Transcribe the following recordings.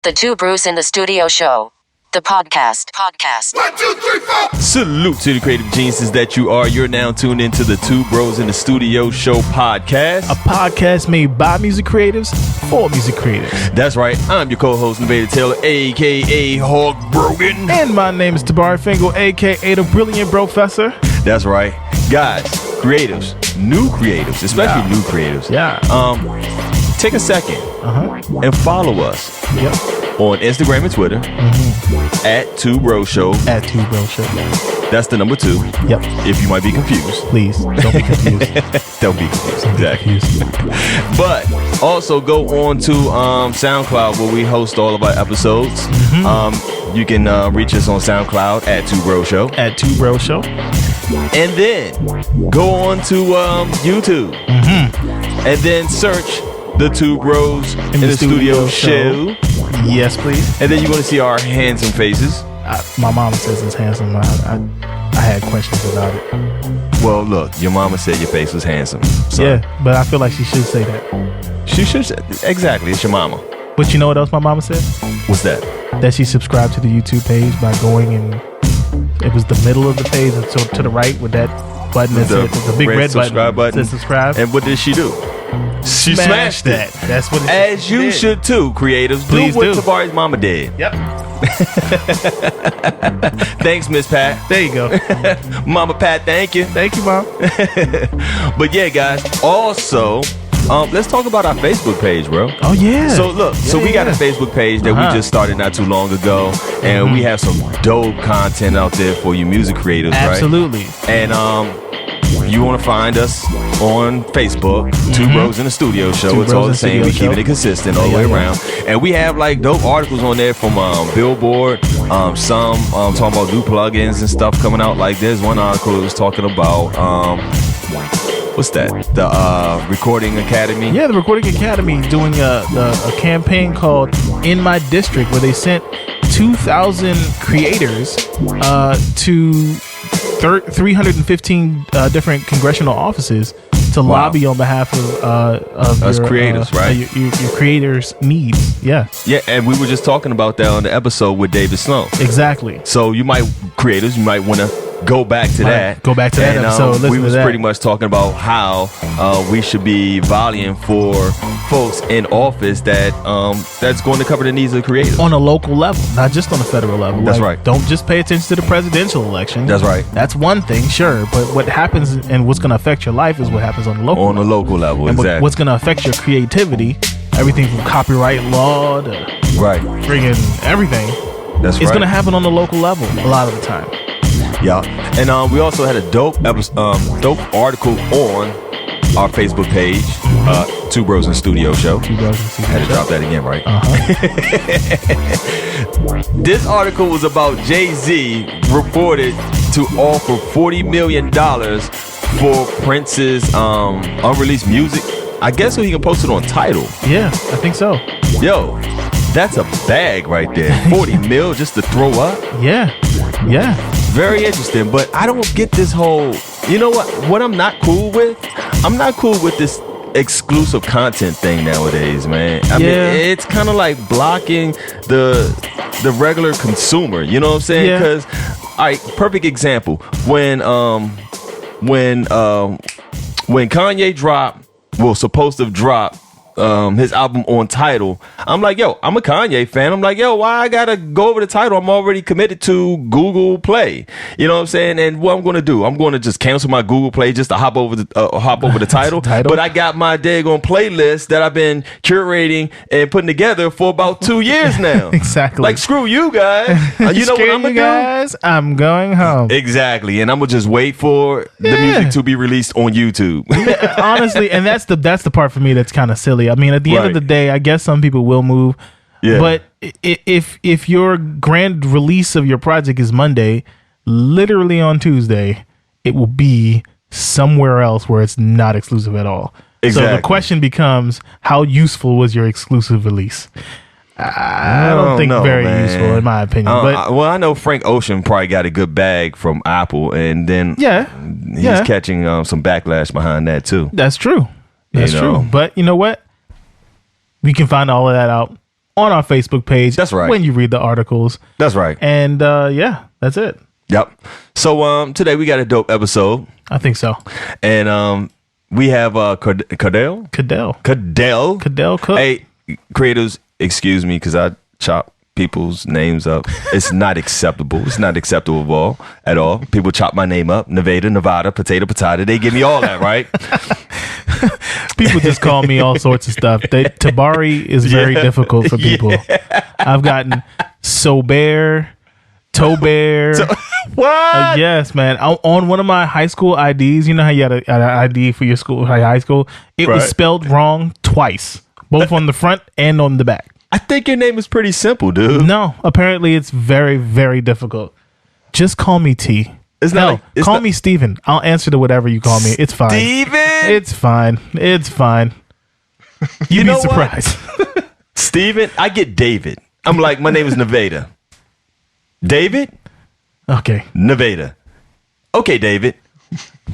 The Two Brews in the Studio Show. The podcast. 1, 2, 3, 4. Salute to the creative geniuses that you are. You're now tuned into the Two Bros in the Studio Show podcast. A podcast made by music creatives for music creatives. That's right. I'm your co-host, Navada Taylor, a.k.a. Hog Brogan. And my name is Tobari Fingal, a.k.a. the Brilliant Brofessor. That's right. Guys, creatives, new creatives, especially new creatives. Yeah. Take a second and follow us. Yep. On Instagram and Twitter at Two Bro Show. At Two Bro Show. That's the number 2. Yep. If you might be confused. Please, don't be confused. Don't be confused. Exactly. But also go on to SoundCloud where we host all of our episodes. You can reach us on SoundCloud at Two Bro Show. At Two Bro Show. And then go on to YouTube. And then search the Two Bros in the Studio Show. Yes, please. And then you're going to see our handsome faces. My mama says it's handsome. I had questions about it. Well, look, your mama said your face was handsome. So. Yeah, but I feel like she should say that. She should say, exactly, it's your mama. But you know what else my mama said? What's that? That she subscribed to the YouTube page by going and it was the middle of the page and so to the right with that button that said the big red button says subscribe. And what did she do? She smashed it. That's what it As you should too, creatives. Please do what do. Tabari's mama did. Yep. Thanks, Miss Pat. There you go. Mama Pat, thank you. Thank you, Mom. But yeah, guys, also, let's talk about our Facebook page, bro. Oh, yeah. So look, we got a Facebook page that we just started not too long ago, and we have some dope content out there for you music creators, Absolutely. right? And you want to find us on Facebook, Two Bros in the Studio Show. It's all the same. We keeping it consistent all the way around. And we have like dope articles on there from Billboard, some talking about new plugins and stuff coming out. Like there's one article that was talking about what's that? The Recording Academy. Yeah, the Recording Academy doing a campaign called In My District where they sent 2,000 creators to 315 different congressional offices to lobby on behalf of us your, creators, right? Your creators' needs. Yeah. Yeah, and we were just talking about that on the episode with David Sloan. Exactly. So you might want to go back to that. Go back to that episode. We was pretty much talking about how we should be volleying for folks in office that's going to cover the needs of the creators on a local level, not just on a federal level. That's right. Don't just pay attention to the presidential election. That's right. That's one thing, sure, but what happens and what's going to affect your life is what happens on the local level. On the local level, and exactly. What's going to affect your creativity, everything from copyright law to friggin' everything. That's right. It's going to happen on the local level a lot of the time. Yeah, and we also had a dope article on our Facebook page, Two Bros in Studio Show. Two Bros in Studio Had to Show. drop that again, right? This article was about Jay-Z reported to offer $40 million for Prince's unreleased music. I guess so he can post it on Tidal. Yeah, I think so. Yo, that's a bag right there. 40 mil just to throw up. Yeah. Very interesting, but I don't get this whole, you know what I'm not cool with? I'm not cool with this exclusive content thing nowadays, man. I mean, it's kind of like blocking the regular consumer, you know what I'm saying? Because, all right, perfect example, when Kanye supposed to drop his album on Tidal, I'm like, yo, I'm a Kanye fan. I'm like, yo, why I gotta go over the Tidal? I'm already committed to Google Play. You know what I'm saying? And what I'm gonna do, I'm gonna just cancel my Google Play just to hop over the Tidal. But I got my daggone playlist that I've been curating and putting together for about 2 years now. Exactly. Like, screw you guys. You know what I'm gonna do? Guys, I'm going home. Exactly. And I'm gonna just wait for the music to be released on YouTube. Honestly, and that's the part for me that's kind of silly. I mean, at the end of the day, I guess some people will move. Yeah. But if your grand release of your project is Monday, literally on Tuesday, it will be somewhere else where it's not exclusive at all. Exactly. So the question becomes, how useful was your exclusive release? I don't think very useful, in my opinion. But well, I know Frank Ocean probably got a good bag from Apple, and then he's catching some backlash behind that too. That's true. That's true. But you know what? We can find all of that out on our Facebook page. That's right. When you read the articles. That's right. And yeah, that's it. Yep. So today we got a dope episode. I think so. And we have Cadell Cook. Hey, creators, excuse me because I chop people's names up. It's not acceptable. It's not acceptable at all. People chop my name up. Navada, potato. They give me all that, right? People just call me all sorts of stuff. Tobari is very difficult for people. I've gotten Tobari. What? Yes, man. On one of my high school IDs, you know how you had an ID for your school, high school? It was spelled wrong twice, both on the front and on the back. I think your name is pretty simple, dude. No, apparently it's very, very difficult. Just call me T. Call me Steven. I'll answer to whatever you call me. It's fine. Steven? It's fine. You'd be surprised. Steven? I get David. I'm like, my name is Navada. David? Okay. Navada. Okay, David.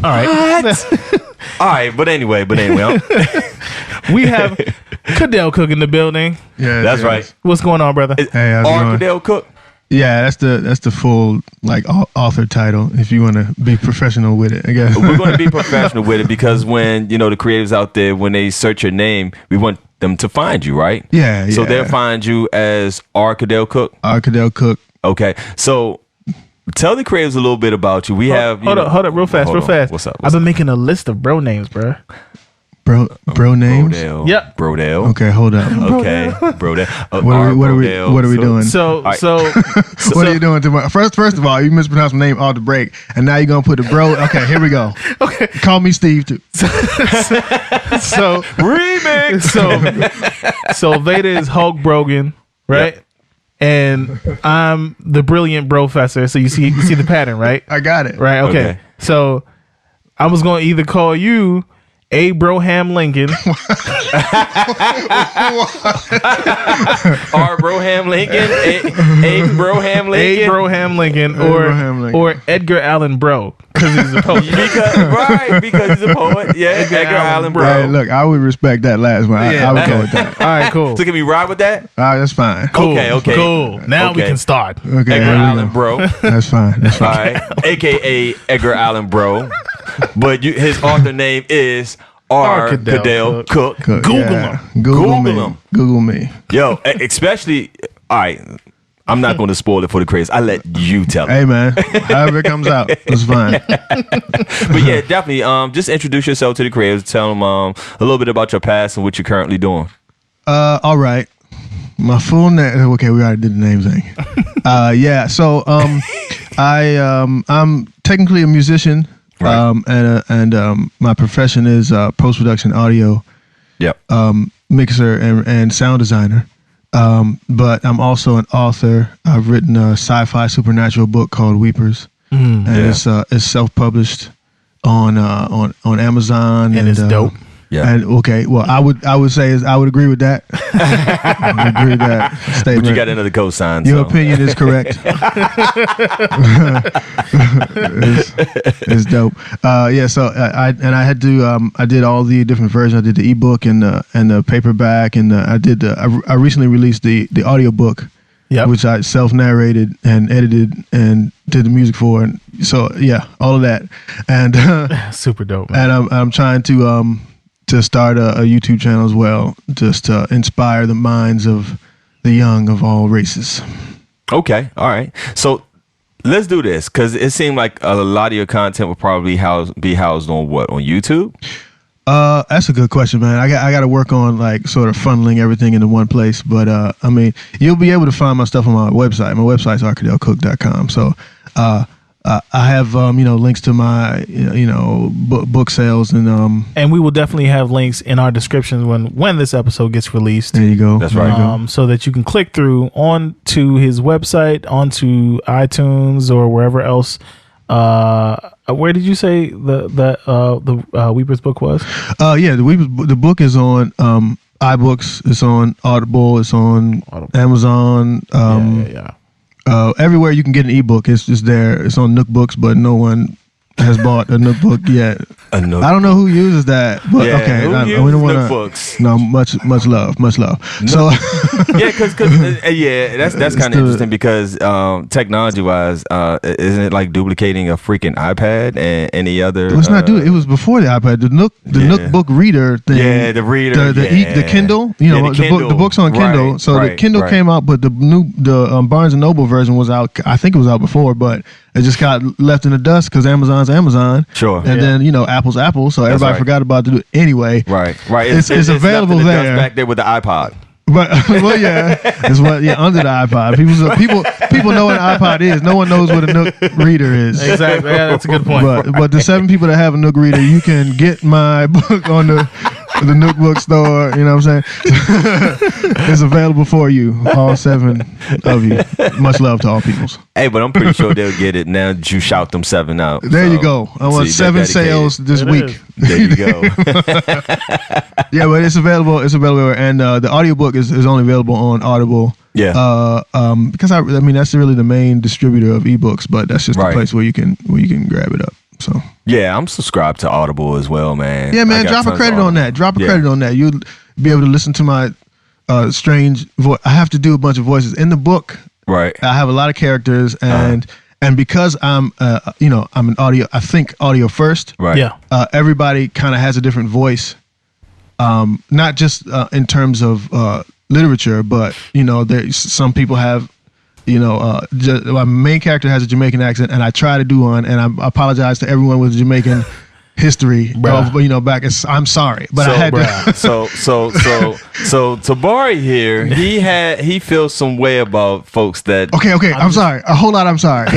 All right. What? All right, but anyway. We have Cadell Cook in the building. Yeah, that's right. What's going on, brother? Hey, how's it going? Cadell Cook. Yeah, that's the full like author title. If you want to be professional with it, I guess We're going to be professional with it because when the creatives out there, when they search your name, we want them to find you, right? Yeah. So they'll find you as Cadell Cook. Cadell Cook. Okay, so tell the creatives a little bit about you. We have hold up, real fast. What's up? I've been making a list of bro names, bro. Bro names. Brodell. Yep. Brodell. Okay, hold up. Okay, Brodell. What are we doing? So what are you doing tomorrow? First of all, you mispronounced my name all the break, and now you're gonna put the bro. Okay, here we go. Okay, call me Steve too. So remix. So Veda is Hulk Brogan, right? Yep. And I'm the brilliant brofessor. So you see the pattern, right? I got it. Right. Okay. So I was gonna either call you Abraham Lincoln, R. Broham Lincoln, Abraham Lincoln, or Edgar Allan Bro because he's a poet. because he's a poet. Yeah, Edgar Allan Bro. Hey, look, I would respect that last one. I would go with that. All right, cool. So can we ride with that? That's fine. Cool. Okay. Cool. Now we can start. Okay, Edgar Allan Bro. That's fine. All right, AKA Edgar Allan Bro, but his author name is Cadell Cook. Google him. Google me. Yo, especially. All right. I'm not going to spoil it for the craze. I let you tell it. Hey, man. However it comes out, it's fine. But yeah, definitely. Just introduce yourself to the creators. Tell them a little bit about your past and what you're currently doing. All right. My full name. Okay, we already did the name thing. Yeah. So, I'm technically a musician. Right. And my profession is post-production audio. Yep. Mixer and sound designer. But I'm also an author. I've written a sci-fi supernatural book called Weepers, and it's self-published on Amazon, and it's dope. Yeah. And okay, well, I would say I would agree with that. I would agree with that statement. But you got another cosign. Your opinion is correct. it's dope. Yeah. So I did all the different versions. I did the ebook and the paperback, and I recently released the audiobook. Yep. Which I self-narrated and edited and did the music for, and so yeah, all of that, and super dope. Man. And I'm trying to start a YouTube channel as well, just to inspire the minds of the young of all races. Okay, all right. So let's do this because it seemed like a lot of your content will probably be housed on what, on YouTube? That's a good question, man. I got to work on like sort of funneling everything into one place, but I mean, you'll be able to find my stuff on my website. My website's cadellcook.com. So I have links to my book sales and we will definitely have links in our descriptions when this episode gets released. There you go. That's right. So that you can click through onto his website, onto iTunes or wherever else. Where did you say the Weepers book was? The book is on iBooks. It's on Audible. It's on Amazon. Everywhere you can get an ebook, it's just there. It's on Nook Books, but no one has bought a Nook book yet. A Nook. I don't know who uses that, but Yeah, okay. who we uses don't wanna, Nook books? No, much love. So Yeah, because that's kind of interesting because technology wise, isn't it like duplicating a freaking iPad and any other? it's not it was before the iPad. The Nook book reader thing. Yeah, the reader. The Kindle. You know, the books on Kindle. Right, so the Kindle came out, but the Barnes and Noble version was out. I think it was out before, but it just got left in the dust because Amazon's Amazon. Sure. And then Apple's Apple. So everybody forgot about it anyway. Right. It's available left in the there. dust back there with the iPod. But under the iPod. People know what an iPod is. No one knows what a Nook reader is. Exactly. Yeah, that's a good point. But the 7 people that have a Nook reader, you can get my book on the Nook bookstore. You know what I'm saying? It's available for you, all 7 of you. Much love to all peoples. Hey, but I'm pretty sure they'll get it now that you shout them 7 out. There you go. I want 7 sales this week. There you go. Yeah, but it's available. It's available, and the audiobook is only available on Audible. Yeah. Because I mean that's really the main distributor of ebooks, but that's just the place where you can grab it up. So yeah, I'm subscribed to Audible as well, man. Yeah, man. Drop a credit on that. Drop a credit on that. You'll be able to listen to my strange voice. I have to do a bunch of voices in the book. Right. I have a lot of characters, and because I'm I'm an audio. I think audio first. Right. Yeah. Everybody kind of has a different voice. Not just in terms of literature, but some people have, my main character has a Jamaican accent, and I try to do one, and I apologize to everyone with Jamaican history. Back. I'm sorry, but I had to. So Tobari here, he feels some way about folks that. Okay. I'm sorry. A whole lot. I'm sorry.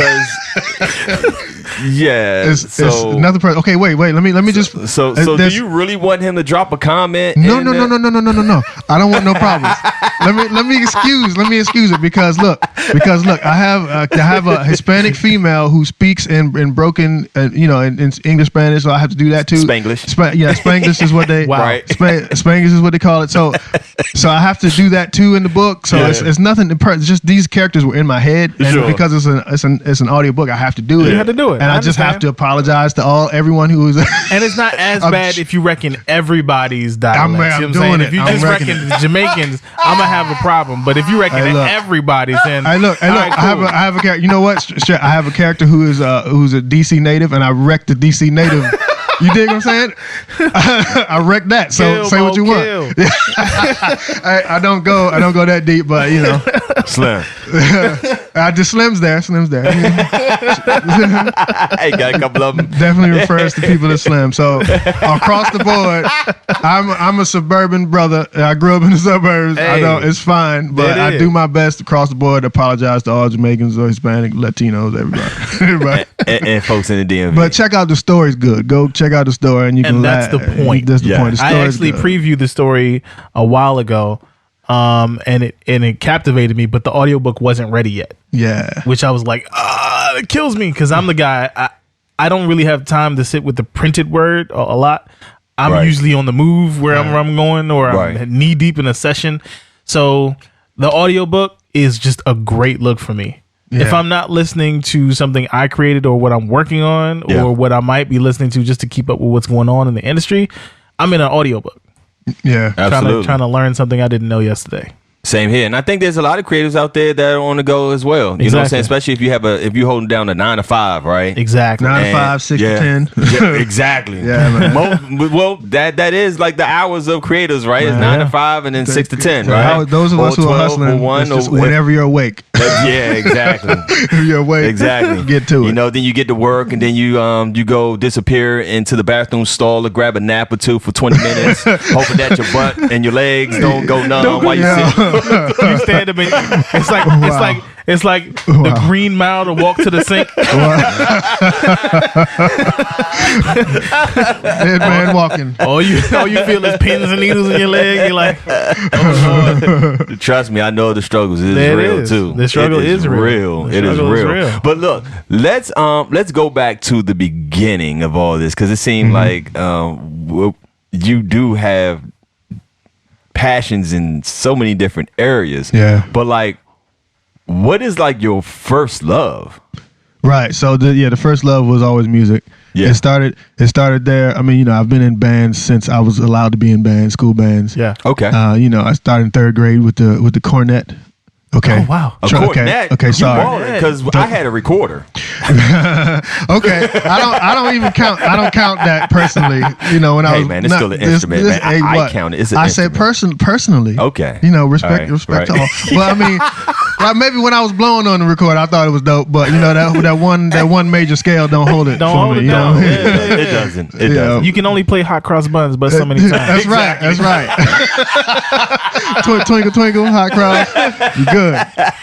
Yeah. It's another person. Okay, wait. Let me just. So do you really want him to drop a comment? No. I don't want no problems. let me excuse it because look, I have a Hispanic female who speaks in broken, in English Spanish, so I have to do that too. Spanglish. Spanglish is what they. Wow. Right. Spanglish is what they call it. So I have to do that too in the book. So it's nothing. It's just these characters were in my head, and because it's an audio book, I have to do it. You have to do it. And I just have to apologize to everyone who is. And it's not as bad if you reckon everybody's dialect. I'm doing it. If you just reckon the Jamaicans, I'm gonna have a problem. But if you reckon everybody's, then Hey, look. all right, cool. I have a character. You know what? I have a character who's a DC native, and I wrecked the DC native. You dig what I'm saying? I wrecked that. So say what you want. I don't go that deep, but Slim. Slim's there. Hey, got a couple of them. Definitely refers to people as Slim. So across the board, I'm a suburban brother. I grew up in the suburbs. Hey, I know it's fine, but I do my best across the board to apologize to all Jamaicans or Hispanic, Latinos, everybody. and folks in the DMV. But check out the story. It's good. Go check out the story, and you can. And that's the point. That's the point. The I actually good. previewed the story a while ago, and it captivated me, but the audiobook wasn't ready yet. Yeah. Which I was like, it kills me because I'm the guy. I don't really have time to sit with the printed word a lot. I'm usually on the move wherever I'm going, or I'm knee deep in a session. So the audiobook is just a great look for me. Yeah. If I'm not listening to something I created or what I'm working on or what I might be listening to just to keep up with what's going on in the industry, I'm in an audiobook. Yeah, absolutely. Trying to learn something I didn't know yesterday. Same here, and I think there's a lot of creators out there that are on the go as well. You know what I'm saying? Especially if you holding down a 9 to 5, right? Exactly. 9 to 5, 6 to 10. Yeah, exactly. Yeah, man. Well, that is like the hours of creators, right? It's 9 to 5 and then 6 to 10, right? Those of us who are hustling, whenever you're awake. Yeah, exactly. If you're awake, exactly. Get to it. Then you get to work, and then you go disappear into the bathroom stall to grab a nap or two for 20 minutes, hoping that your butt and your legs don't go numb while you sit. You stand up and it's like the Green Mile to walk to the sink. Dead man walking. All you feel is pins and needles in your leg. You're like, oh Lord. Trust me, I know the struggles is real too. The struggle is real. It is real. But look, let's go back to the beginning of all this, because it seemed like you do have passions in so many different areas. Yeah. But like, what is like your first love? Right. So the first love was always music. Yeah. It started there. I mean, I've been in bands since I was allowed to be in bands, school bands. Yeah. Okay. I started in 3rd grade with the cornet. Okay. Oh, wow. A cornet? Okay. Sorry. Because I had a recorder. Okay. I don't even count. I don't count that personally. When I Hey, was man, it's still an instrument, man. I count it. It's an instrument. personally. Okay. Respect to all. Well, I mean, like maybe when I was blowing on the recorder, I thought it was dope. But that one major scale don't hold it. Don't for hold me, it down. It doesn't. It doesn't. You can only play hot cross buns, but so many times. That's right. That's right. Twinkle, twinkle, hot cross. You good.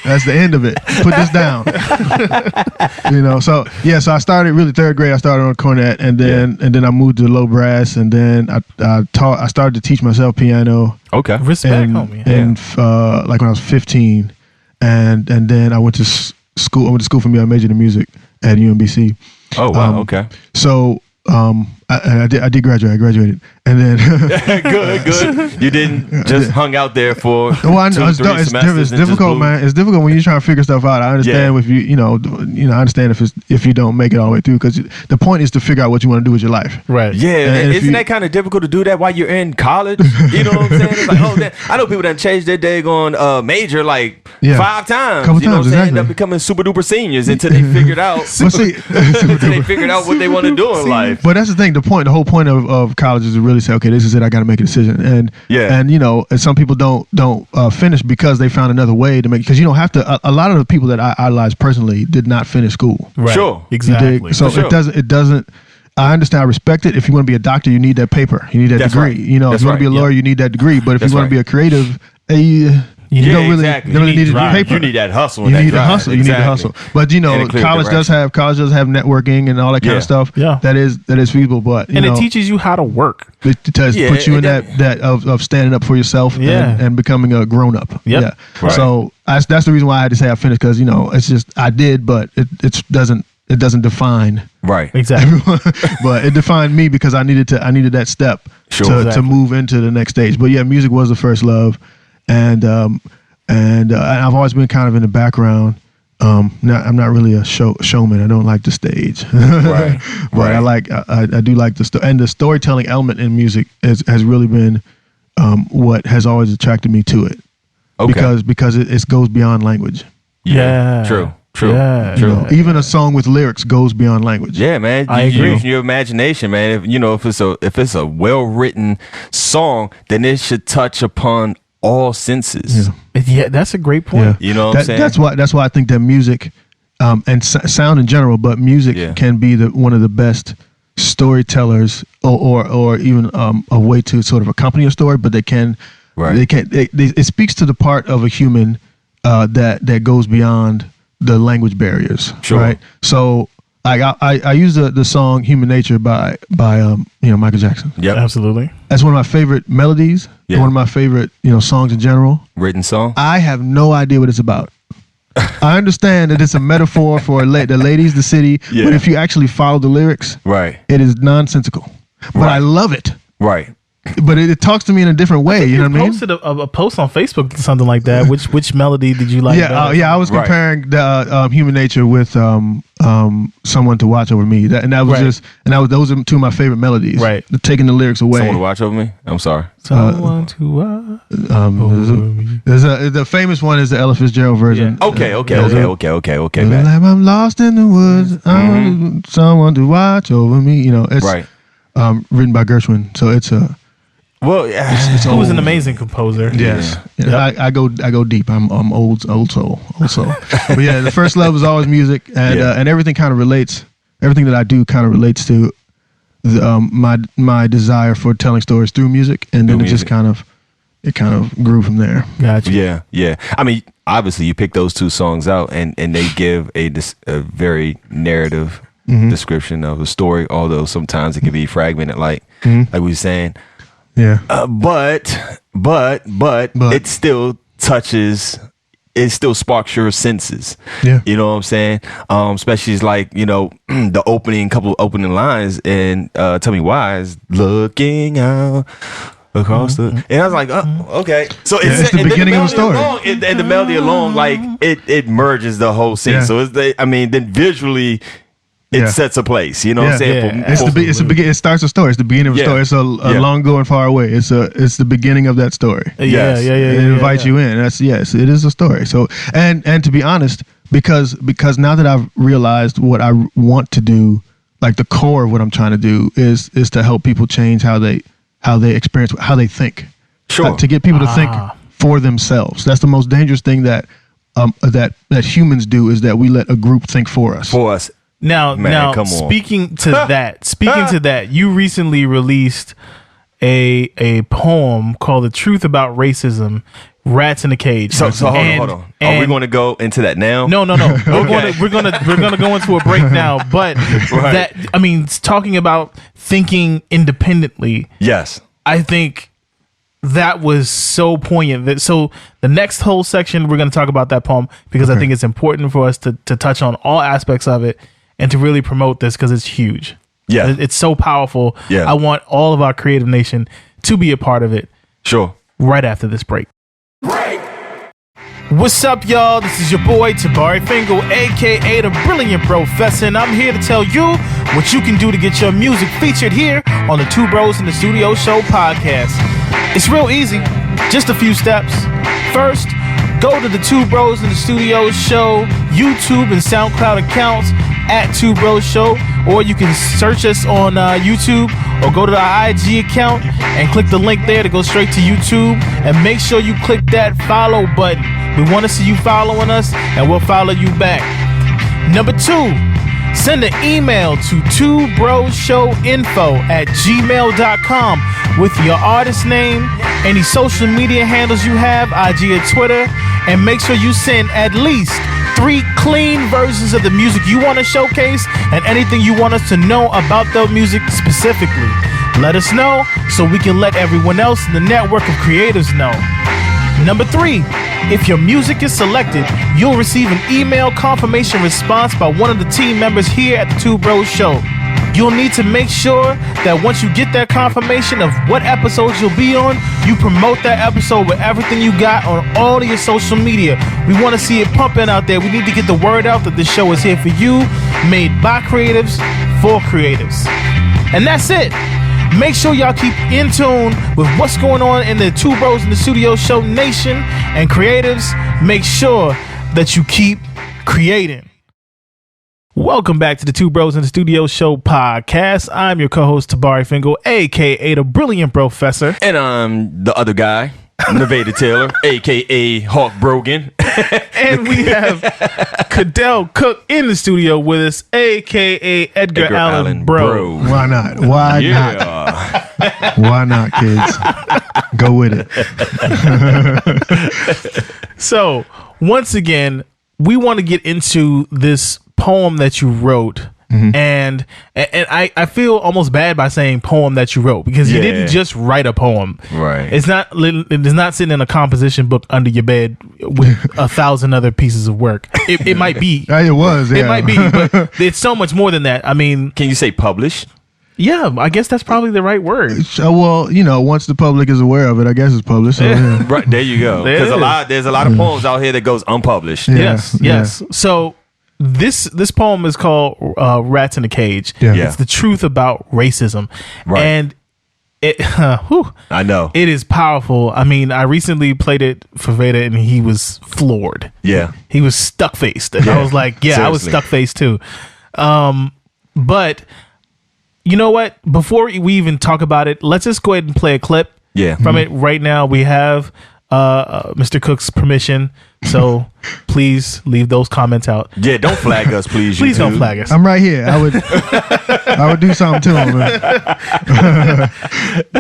That's the end of it. Put this down. So I started really 3rd grade. I started on cornet, and then I moved to low brass, and then I started to teach myself piano. Okay. Respect, homie. And like when I was 15, and then I went to school. I went to school for me. I majored in music at UMBC. Oh wow. Okay. So I did graduate. I graduated, and then good. You didn't just hung out there for it's difficult, man. It's difficult when you're trying to figure stuff out. I understand if I understand if you don't make it all the way through, because the point is to figure out what you want to do with your life. Right. Yeah. And isn't that kind of difficult to do that while you're in college? You know what I'm saying? It's like, I know people that changed their daggone major like 5 times. Couple you know what I'm saying? exactly. End up becoming super duper seniors until they figured out. What they want to do in life. But that's the thing. The whole point of college is to really say, okay, this is it. I got to make a decision. And some people don't finish because they found another way to make. Because you don't have to. A lot of the people that I idolize personally did not finish school. Right. Sure. Exactly. So it doesn't. I understand. I respect it. If you want to be a doctor, you need that paper. You need that degree. Right. If you want to be a lawyer, you need that degree. But if you want to be a creative, you don't really need the paper. You need that hustle. You need the hustle. You need the hustle. But college does have networking and all that kind of stuff. Yeah. That is feasible. But it teaches you how to work. It does put you in that of standing up for yourself and becoming a grown up. Yep. Yeah. Right. So that's the reason why I had to say I finished, because it's just I did, but it doesn't define. Right. Exactly. But it defined me because I needed that step to move into the next stage. But yeah, music was the first love. And I've always been kind of in the background. I'm not really a showman. I don't like the stage. Right. But I do like the storytelling element in music has really been what has always attracted me to it. Okay. Because it goes beyond language. Yeah. True. Yeah. True. Even a song with lyrics goes beyond language. Yeah, man. I agree. Use your imagination, man. If it's a well written song, then it should touch upon all senses. Yeah, that's a great point. Yeah. You know what I'm saying? That's why I think that music and sound in general, but music can be one of the best storytellers or even a way to sort of accompany a story, but it speaks to the part of a human that goes beyond the language barriers. Sure. Right. So I use the song "Human Nature" by Michael Jackson. Yep. Absolutely. That's one of my favorite melodies. Yeah. One of my favorite songs in general. Written song. I have no idea what it's about. I understand that it's a metaphor for the ladies, the city, but if you actually follow the lyrics, right, it is nonsensical. But I love it. Right. But it talks to me in a different way. You know what I mean? Posted a post on Facebook, something like that. Which melody did you like? I was comparing the Human Nature with Someone to Watch Over Me. Those are two of my favorite melodies. Right. Taking the lyrics away. Someone to Watch Over Me. I'm sorry. Someone to watch over me. The famous one is the Ella Fitzgerald version. Yeah. Okay. Like I'm lost in the woods. I want someone to watch over me. It's right. Written by Gershwin, so it's a. Well, he was an amazing composer. Yes, I go deep. I'm old soul. But yeah, the first love is always music, and everything kind of relates. Everything that I do kind of relates to my desire for telling stories through music, and then it just kind of grew from there. Gotcha. Yeah. I mean, obviously, you pick those two songs out, and they give a very narrative description of a story. Although sometimes it can be fragmented, like we were saying. Yeah. But it still touches. It still sparks your senses. Yeah. You know what I'm saying? Especially like, the couple opening lines and Tell Me Why is looking out across the, and I was like, okay. So it's the beginning of the story. And the melody alone, like it merges the whole scene. Yeah. So then visually it sets a place. You know what I'm saying? It's the beginning. It starts a story. It's the beginning of a story. It's a long going far away. It's the beginning of that story. It invites you in. It is a story. So and to be honest, because now that I've realized what I want to do, like the core of what I'm trying to do is to help people change how they experience, how they think. Sure. To get people to think for themselves. That's the most dangerous thing that humans do, is that we let a group think for us. Now, speaking to that, you recently released a poem called "The Truth About Racism." Rats in a Cage. So hold on. Are we going to go into that now? No. We're gonna go into a break now. But it's talking about thinking independently. Yes, I think that was so poignant. So the next whole section, we're going to talk about that poem, because I think it's important for us to touch on all aspects of it and to really promote this, because it's huge. Yeah, it's so powerful. Yeah, I want all of our Creative Nation to be a part of it. Sure. Right after this break. What's up, y'all? This is your boy Tobari Fingal, aka the Brilliant Professor, and I'm here to tell you what you can do to get your music featured here on the Two Bros in the Studio Show podcast. It's real easy, just a few steps. First, go to the Two Bros in the Studio Show YouTube and SoundCloud accounts at Two Bros Show, or you can search us on YouTube, or go to the IG account and click the link there to go straight to YouTube, and make sure you click that follow button. We want to see you following us, and we'll follow you back. Number 2, send an email to twobrosshowinfo@gmail.com with your artist name, any social media handles you have, IG or Twitter, and make sure you send at least 3 clean versions of the music you want to showcase, and anything you want us to know about the music specifically. Let us know so we can let everyone else in the network of creatives know. Number 3, if your music is selected, you'll receive an email confirmation response by one of the team members here at the Two Bros Show. You'll need to make sure that once you get that confirmation of what episodes you'll be on, you promote that episode with everything you got on all of your social media. We want to see it pumping out there. We need to get the word out that this show is here for you, made by creatives, for creatives. And that's it. Make sure y'all keep in tune with what's going on in the Two Bros in the Studio Show nation, and creatives, make sure that you keep creating. Welcome back to the Two Bros in the Studio Show podcast. I'm your co-host Tobari Fingal, aka the Brilliant Professor, and I'm the other guy, Navada Taylor, aka Hawk Brogan. And we have Cadell Cook in the studio with us, aka Edgar Allan Bro. Why not? Why not? Why not, kids? Go with it. So, once again, we want to get into this poem that you wrote. And I feel almost bad by saying poem that you wrote, because you didn't just write a poem. Right. It's not sitting in a composition book under your bed with 1,000 other pieces of work. It might be. It was. Yeah. It might be, but it's so much more than that. I mean, can you say published? Yeah, I guess that's probably the right word. Well, once the public is aware of it, I guess it's published. So, yeah. Right, there you go. There's a lot of poems out here that goes unpublished. Yes. So this poem is called Rats in a Cage. It's the truth about racism. Right. And it I know. It is powerful. I mean, I recently played it for Veda and he was floored. Yeah. He was stuck-faced. And I was like, seriously. I was stuck-faced too. But you know what? Before we even talk about it, let's just go ahead and play a clip from it right now. We have Mr. Cook's permission, so please leave those comments out. Yeah, don't flag us, please. Please don't flag us. I'm right here. I would do something to him.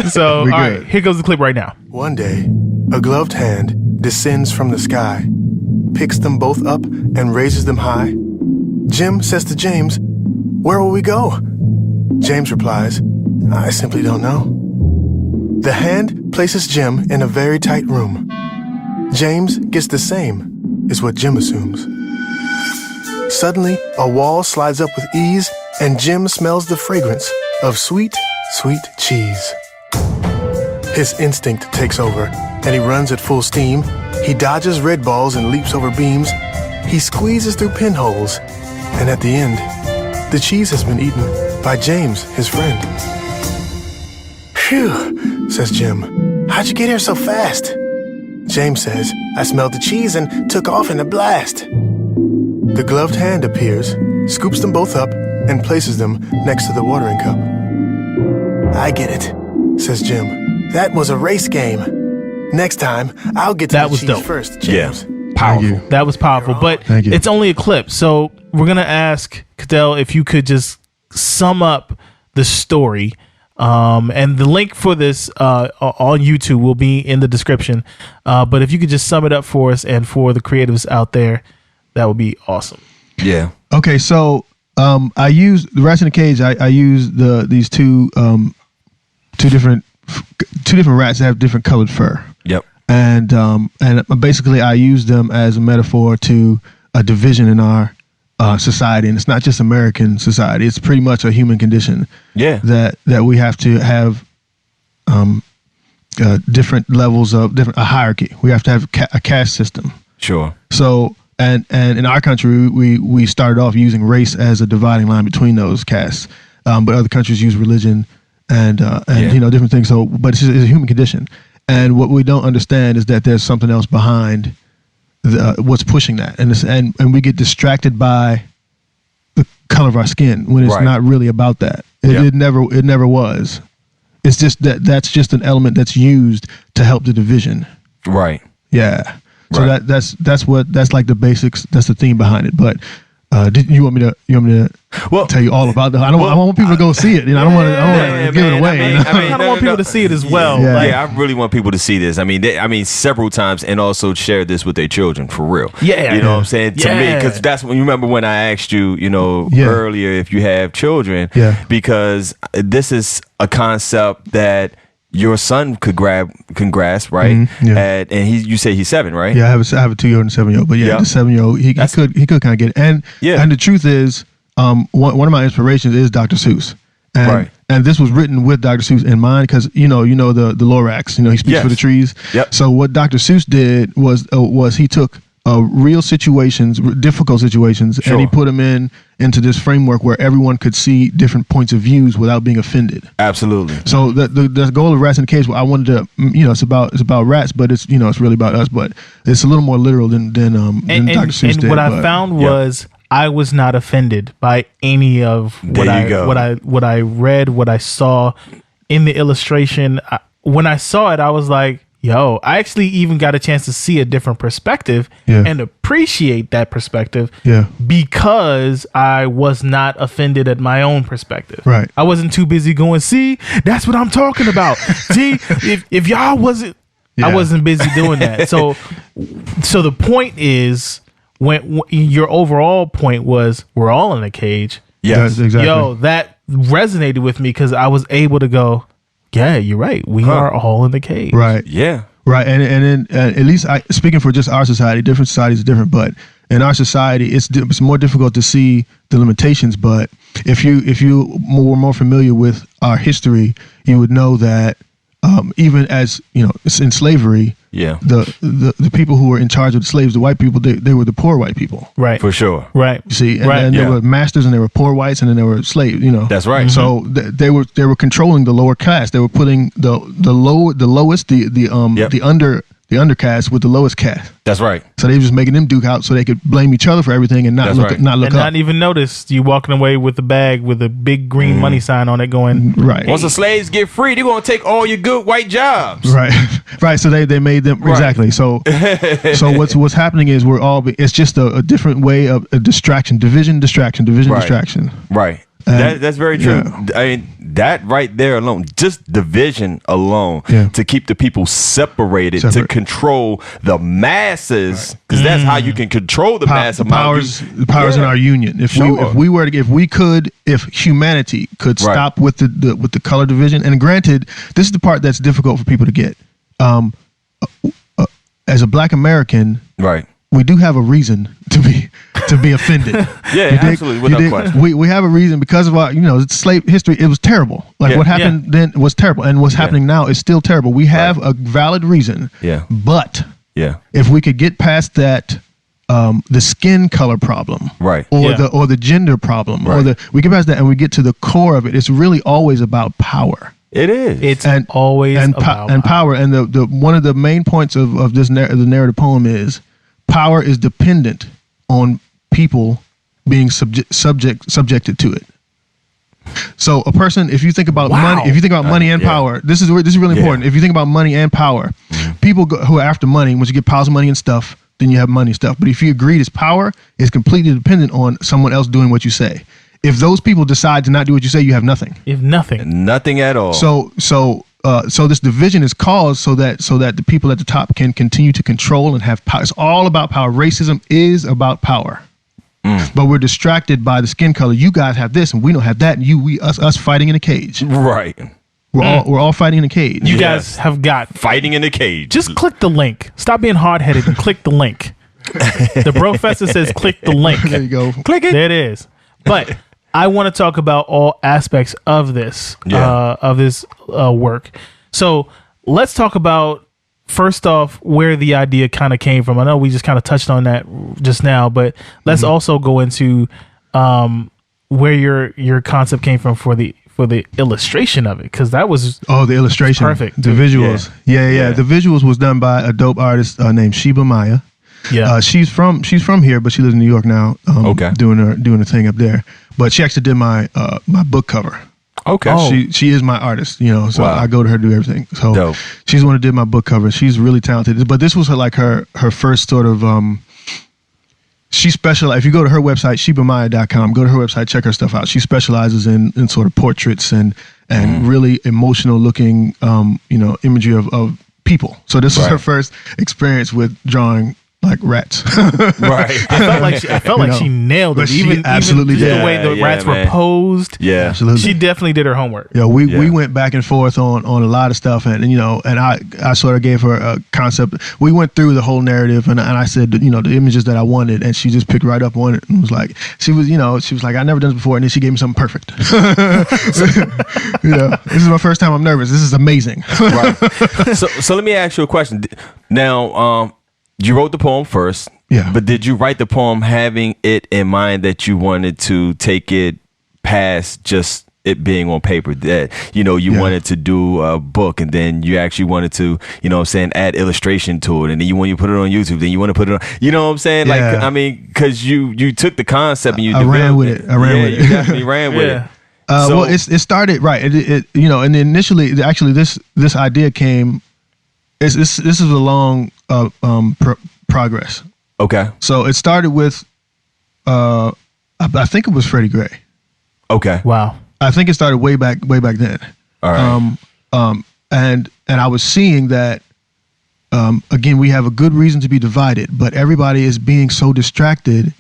So, all right, here goes the clip right now. One day, a gloved hand descends from the sky, picks them both up and raises them high. Jim says to James, "Where will we go?" James replies, "I simply don't know." The hand places Jim in a very tight room. James gets the same, is what Jim assumes. Suddenly, a wall slides up with ease, and Jim smells the fragrance of sweet, sweet cheese. His instinct takes over, and he runs at full steam. He dodges red balls and leaps over beams. He squeezes through pinholes, and at the end, The cheese has been eaten by James, his friend. Phew, says Jim. How'd you get here so fast? James says, I smelled the cheese and took off in a blast. The gloved hand appears, scoops them both up, and places them next to the watering cup. I get it, says Jim. That was a race game. Next time, I'll get to the cheese dope. first, James. Yeah. Powerful. That was powerful, but it's only a clip. So we're going to ask Cadell if you could just sum up the story. And the link for this on YouTube will be in the description. But if you could just sum it up for us and for the creatives out there, that would be awesome. Yeah. Okay, so I use the Rats in the Cage. I use these two different rats that have different colored fur. Yep. And basically I use them as a metaphor to a division in our society, and it's not just American society. It's pretty much a human condition. Yeah. That we have to have different levels of a hierarchy. We have to have a caste system. Sure. So and in our country we started off using race as a dividing line between those castes, but other countries use religion and different things. So, but it's a human condition, and what we don't understand is that there's something else behind what's pushing that, and we get distracted by the color of our skin when it's not really about that. It never was. It's just that's just an element that's used to help the division. Right. Yeah. So that's like the basics. That's the theme behind it. But did you want me to tell you all about that? I want people to go see it. I don't want to give it away. I don't want people to see it as well. Yeah, I really want people to see this. I mean, several times, and also share this with their children for real. Yeah, you know what I'm saying to me, because that's when you remember when I asked you, earlier if you have children. Yeah. Because this is a concept that your son could grasp, right? Mm-hmm, yeah. And you say he's 7, right? Yeah, I have a 2-year-old and a 7-year-old. But the 7-year-old, he could kind of get it. And the truth is, one of my inspirations is Dr. Seuss. And this was written with Dr. Seuss in mind because the Lorax, he speaks for the trees. Yep. So what Dr. Seuss did was he took real situations, difficult situations, and he put them into this framework where everyone could see different points of views without being offended. Absolutely. So the goal of Rats in the Cage, I wanted to, it's about rats, but it's it's really about us, but it's a little more literal than Dr. Seuss did. And what I found was I was not offended by any of what I read, what I saw in the illustration. When I saw it, I was like, yo, I actually even got a chance to see a different perspective and appreciate that perspective because I was not offended at my own perspective. Right. I wasn't too busy going, see, that's what I'm talking about. See, if y'all wasn't, I wasn't busy doing that. So the point is, when your overall point was, we're all in a cage. Yes, exactly. Yo, that resonated with me because I was able to go, yeah, you're right. We are all in the cage. Right. Yeah. Right. And then at least speaking for just our society, different societies are different, but in our society, it's more difficult to see the limitations. But if you were more familiar with our history, you would know that even as in slavery, the people who were in charge of the slaves, the white people, they were the poor white people, right? For sure, right. You see, and then there were masters, and there were poor whites, and then there were slaves. That's right. So they were controlling the lower class. They were putting the lowest, the undercast with the lowest caste. That's right. So they were just making them duke out so they could blame each other for everything and not look up. Not even notice you walking away with a bag with a big green money sign on it going, right. Once the slaves get free, they're going to take all your good white jobs. Right. Right. So they made them exactly. So what's happening is it's just a different way of a distraction, division. Right. That's very true. Yeah. I mean, that right there alone, just division alone, to keep the people separated, to control the masses, because that's how you can control the mass. The powers in our union. If humanity could stop with the color division, and granted, this is the part that's difficult for people to get. As a Black American, right, we do have a reason to be offended. Yeah, absolutely, without question. We have a reason because of our slave history. It was terrible. What happened then was terrible, and what's happening now is still terrible. We have a valid reason. Yeah, but if we could get past that the skin color problem, right, or the gender problem, right. we get past that and we get to the core of it. It's really always about power. It is. It's always about power. And the one of the main points of this the narrative poem is power is dependent on people being subjected to it. So a person, if you think about money and power, this is really important. If you think about money and power, people who are after money, once you get piles of money and stuff, then you have money and stuff. But if you agree this power is completely dependent on someone else doing what you say. If those people decide to not do what you say, you have nothing. You have nothing at all. So this division is caused so that the people at the top can continue to control and have power. It's all about power. Racism is about power. But we're distracted by the skin color. You guys have this and we don't have that, and us fighting in a cage. Right. We're all fighting in a cage. You guys have got fighting in a cage. Just click the link. Stop being hard-headed and click the link. The Brofessor says click the link. There you go. Click it. There it is. But I want to talk about all aspects of this work. So let's talk about, first off, where the idea kind of came from. I know we just kind of touched on that just now, but let's also go into where your concept came from for the illustration of it, because that was the illustration, perfect. The visuals, yeah. The visuals was done by a dope artist named Sheba Maya. Yeah, she's from here, but she lives in New York now. Doing a thing up there. But she actually did my book cover. Okay. She is my artist, so I go to her to do everything. So dope. She's the one who did my book cover. She's really talented. But this was her first sort of she specializes. If you go to her website, shebamaya.com, go to her website, check her stuff out. She specializes in sort of portraits and really emotional looking imagery of people. So this was her first experience with drawing like rats. Right. I felt like she nailed it. Even absolutely the way the rats were posed. Yeah, absolutely. She definitely did her homework. Yeah, we went back and forth on a lot of stuff, and I sort of gave her a concept. We went through the whole narrative, and I said the images that I wanted, and she just picked right up on it and was like, she was like, I never done this before, and then she gave me something perfect. This is my first time. I'm nervous. This is amazing. Right. So let me ask you a question. Now, you wrote the poem first, but did you write the poem having it in mind that you wanted to take it past just it being on paper, that you wanted to do a book, and then you actually wanted to add illustration to it, and then when you put it on YouTube, then you want to put it on, because you took the concept and you ran with it. You definitely ran with it. Well, it started right. And initially, actually, this idea came. This is a long progress. Okay. So it started with, I think it was Freddie Gray. Okay. Wow. I think it started way back then. All right. And I was seeing that, again, we have a good reason to be divided, but everybody is being so distracted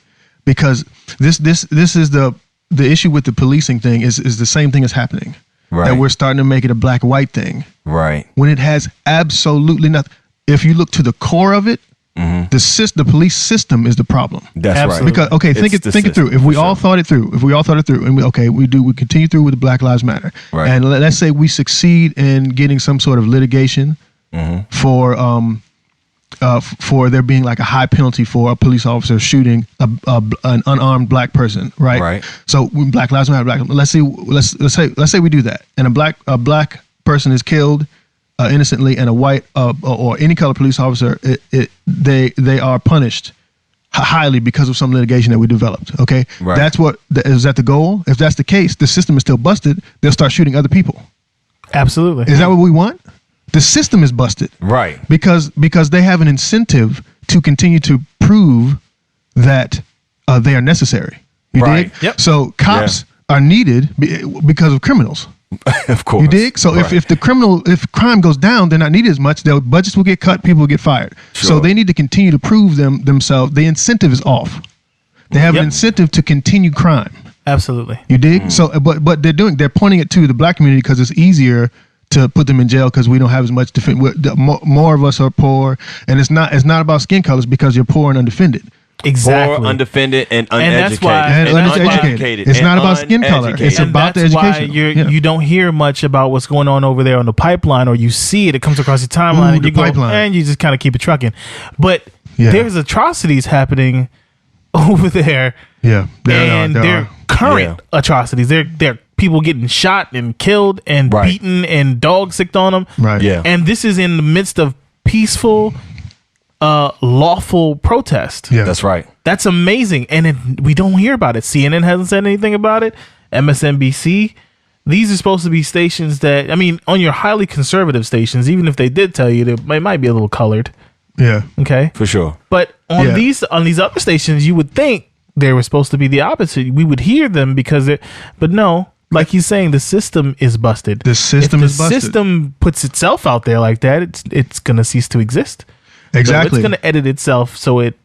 because this is the issue with the policing thing is the same thing is happening. Right. That we're starting to make it a black white thing. Right. When it has absolutely nothing. If you look to the core of it, the police system is the problem. That's absolutely. right. Because think it through. If we all thought it through, and we continue through with the Black Lives Matter, right. And let's say we succeed in getting some sort of litigation for there being like a high penalty for a police officer shooting an unarmed black person, right? Right. So when Black Lives Matter, let's say we do that, and a black person is killed innocently, and a white or any color police officer, they are punished highly because of some litigation that we developed. Okay, right. Is that the goal? If that's the case, the system is still busted. They'll start shooting other people. Absolutely. Is that what we want? The system is busted, right? Because they have an incentive to continue to prove that they are necessary. You dig? Yep. So cops are needed because of criminals. Of course. You dig? So if crime goes down, they're not needed as much. Their budgets will get cut. People will get fired. Sure. So they need to continue to prove themselves. The incentive is off. They have an incentive to continue crime. Absolutely. You dig? So, but they're pointing it to the black community because it's easier to put them in jail because we don't have as much defense. More of us are poor, and it's not about skin colors because you're poor and undefended. Exactly. Poor, undefended, and uneducated. And uneducated. It's not about skin color. It's about the education. You don't hear much about what's going on over there on the pipeline, or you see it. It comes across your timeline, and you go, and you just kind of keep it trucking. But there's atrocities happening over there. Yeah, they're current atrocities. They're people getting shot and killed and beaten and dog sicked on them. Right. Yeah. And this is in the midst of peaceful, lawful protest. Yeah, that's right. That's amazing, and we don't hear about it. CNN hasn't said anything about it. MSNBC. These are supposed to be stations that, I mean, on your highly conservative stations, even if they did tell you, they might be a little colored. Yeah. Okay. For sure. But on these other stations, you would think they were supposed to be the opposite. We would hear them because but no, like he's saying, the system is busted. The system is busted. If the system puts itself out there like that, it's going to cease to exist. Exactly. So it's going to edit itself so it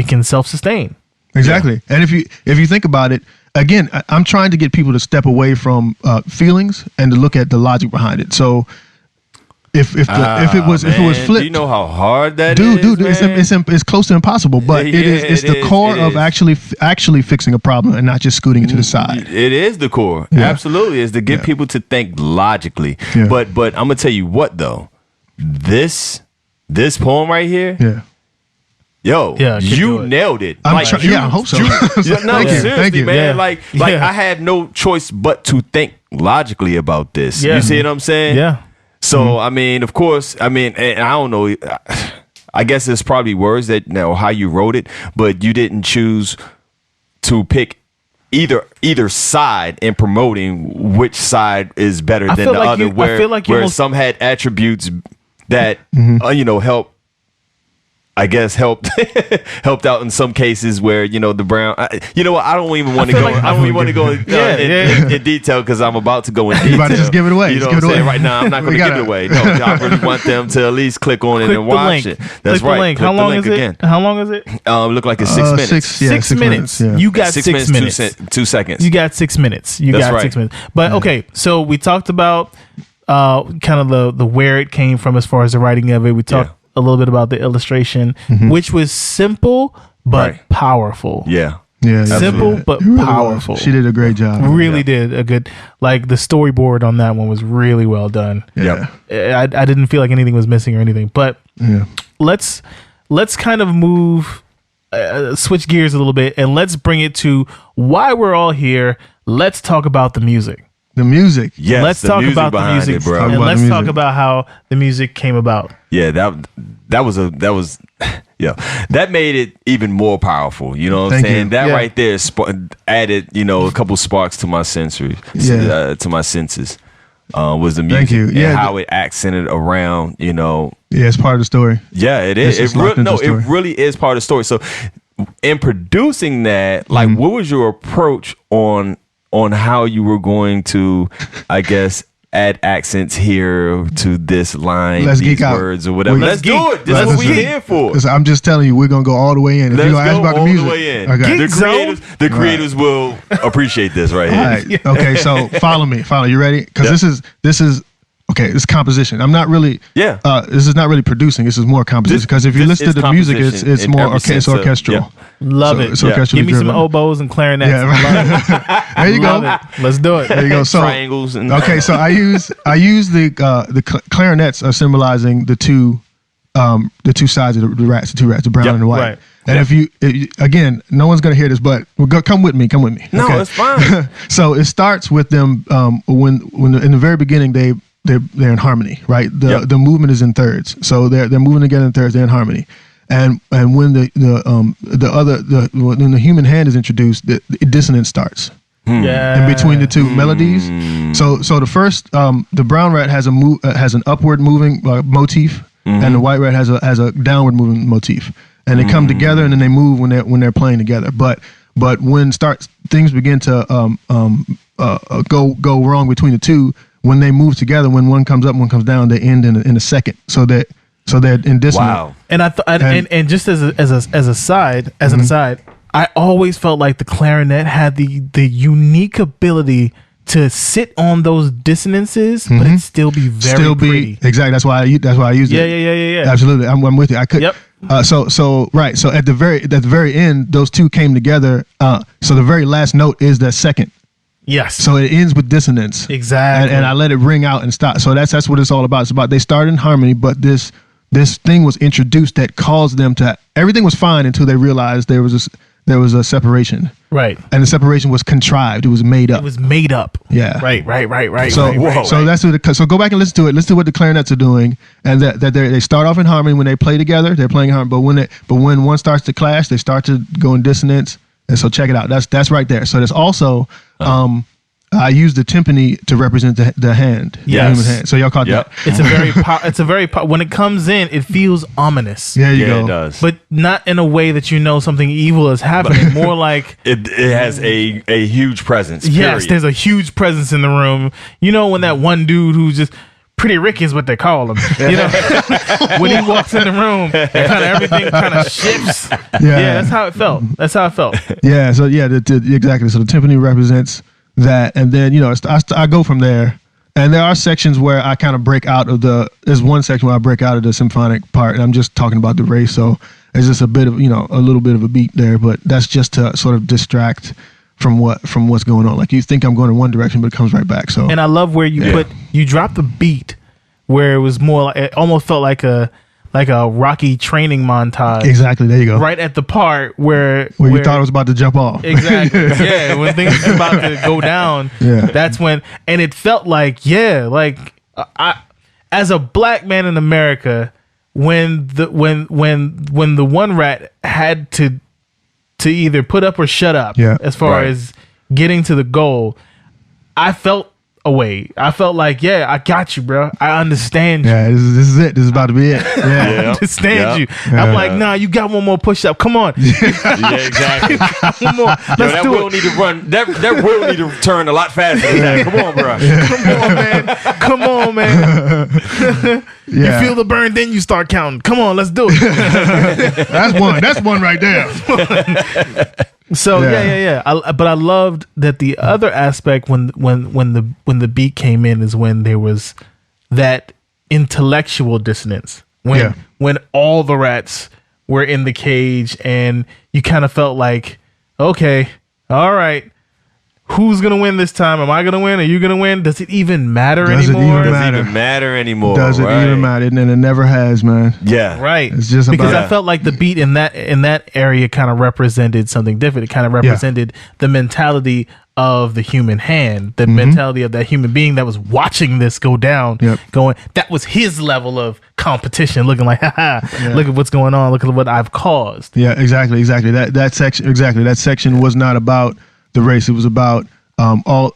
can self-sustain. Exactly. And if you think about it, again, I'm trying to get people to step away from feelings and to look at the logic behind it. So if it was flipped, do you know how hard that dude, is? it's close to impossible. But it's the core of actually fixing a problem and not just scooting it to the side. It is the core. Yeah. Absolutely, is to get people to think logically. Yeah. But I'm gonna tell you what though, this poem right here. Yeah. Yo, you nailed it. I hope so. Seriously, you. man. Like I had no choice but to think logically about this. Yeah. You see what I'm saying? Yeah. So I mean, of course, and I don't know. I guess it's probably words that how you wrote it, but you didn't choose to pick either side in promoting which side is better than the other. Where some had attributes that help. I guess helped out in some cases where the brown. You know what? I don't even want to go. I don't even want to go in detail because I'm about to go in detail. You about to just give it away. You know what I'm saying? Right now, I'm not going to give it away. No, I really want them to at least click on it and watch it. That's right. How long is it? How long is it? Look like it's 6 minutes. 6 minutes. Yeah. You got 6 minutes. 2 seconds. You got 6 minutes. You That's got right. 6 minutes. But okay, so we talked about kind of the where it came from as far as the writing of it. We talked a little bit about the illustration, which was simple but powerful. Yeah, simple but powerful. She did a great job. Really did a good, like the storyboard on that one was really well done. Yeah. I didn't feel like anything was missing or anything. But let's kind of move, switch gears a little bit, and let's bring it to why we're all here. Let's talk about the music. The music. Yes, let's talk about the music, bro. and let's talk about how the music came about. Yeah, that was that made it even more powerful. You know what I'm saying? That right there added a couple sparks to my senses. To my senses. Was the music. Thank you. And how it accented around. Yeah, it's part of the story. Yeah, it is. It really is part of the story. So, in producing that, like, what was your approach on how you were going to, I guess, add accents here to this line, Let's these geek out. words or whatever. Let's do it. This Let's is what we're here for. Listen, I'm just telling you, we're gonna go all the way in. If Let's you ask go about all the music, the way in. okay. The creators will appreciate this right here. All right. Okay, so follow me. You ready? Because this is okay. It's composition. I'm not really. Yeah. This is not really producing. This is more composition. Because if you listen to the music, it's more it's orchestral. Love it. It's orchestral. Give me some oboes and clarinets. Yeah. There you go. Let's do it. There you go. So triangles. And okay, so I use the clarinets are symbolizing the two sides of the rats, the brown and the white. Right. And if you again, no one's gonna hear this, but come with me. No, okay? It's fine. So it starts with them when in the very beginning they're in harmony, right? The movement is in thirds, so they're moving together in thirds. They're in harmony. And when when the human hand is introduced, the dissonance starts. In between the two melodies. So the first the brown rat has an upward moving motif, and the white rat has a downward moving motif, and they come together and then they move when they're playing together. But when things begin to go wrong between the two, when they move together, when one comes up, one comes down, they end in a second. So they're in dissonance. Wow. And and just as an aside, I always felt like the clarinet had the unique ability to sit on those dissonances, but it still be very pretty. Exactly. That's why I used it. Yeah. Absolutely. I'm with you. I could. Yep. So at the very end, those two came together. So the very last note is that second. Yes. So it ends with dissonance. Exactly. And I let it ring out and stop. So that's what it's all about. It's about they start in harmony, but this this thing was introduced that caused them to. Everything was fine until they realized there was a separation. Right. And the separation was contrived. It was made up. It was made up. Yeah. Right. So that's what. So go back and listen to it. Listen to what the clarinets are doing, and that they start off in harmony when they play together. They're playing harmony, but when one starts to clash, they start to go in dissonance. And so check it out. That's right there. So there's also I use the timpani to represent the hand. Yes. The human hand. So y'all caught that. It's a very when it comes in, it feels ominous. There you go. It does. But not in a way that you know something evil is happening. More like it has a huge presence. Yes, period. there's a huge presence in the room. You know, when that one dude who's just Pretty Ricky is what they call him. You know, when he walks in the room, everything kind of shifts. Yeah, that's how it felt. Yeah. So exactly. So the timpani represents that, and then I go from there. And there are sections where I kind of break out of there's one section where I break out of the symphonic part, and I'm just talking about the race. So it's just a bit of, a little bit of a beat there, but that's just to sort of distract from what's going on. Like you think I'm going in one direction, but it comes right back. So, and I love where you drop the beat where it was more like, it almost felt like a Rocky training montage. Exactly. There you go. Right at the part where you thought it was about to jump off. Exactly. Yeah. When things are about to go down. Yeah. That's when, and it felt like, I, as a black man in America, when the one rat had to either put up or shut up, as far as getting to the goal, I felt away. I felt like, I got you, bro. I understand you. Yeah, this is it. This is about to be it. Yeah, I understand you. I'm like, nah, you got one more push up. Come on. Yeah, exactly. One more. Let's do it. Need to run. That will need to turn a lot faster than that. Come on, bro. Come on, man. You feel the burn, then you start counting. Come on, let's do it. That's one right there. So but I loved that the other aspect when the beat came in is when there was that intellectual dissonance when all the rats were in the cage and you kind of felt like, okay, all right, who's gonna win this time? Am I gonna win? Are you gonna win? Does it even matter anymore? Does it even matter anymore? Does it even matter? And it never has, man. Yeah, right. It's just because I felt like the beat in that area kind of represented something different. It kind of represented the mentality of the human hand, the mentality of that human being that was watching this go down. Going, that was his level of competition, looking like, look at what's going on. Look at what I've caused. Yeah, exactly. That section was not about the race. It was about all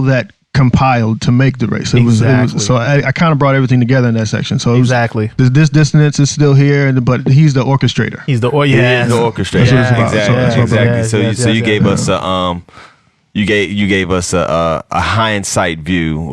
that compiled to make the race. It was so I kind of brought everything together in that section. So this dissonance is still here, but he's the orchestrator. He's the orchestrator. Exactly. So you gave us you gave us a hindsight view,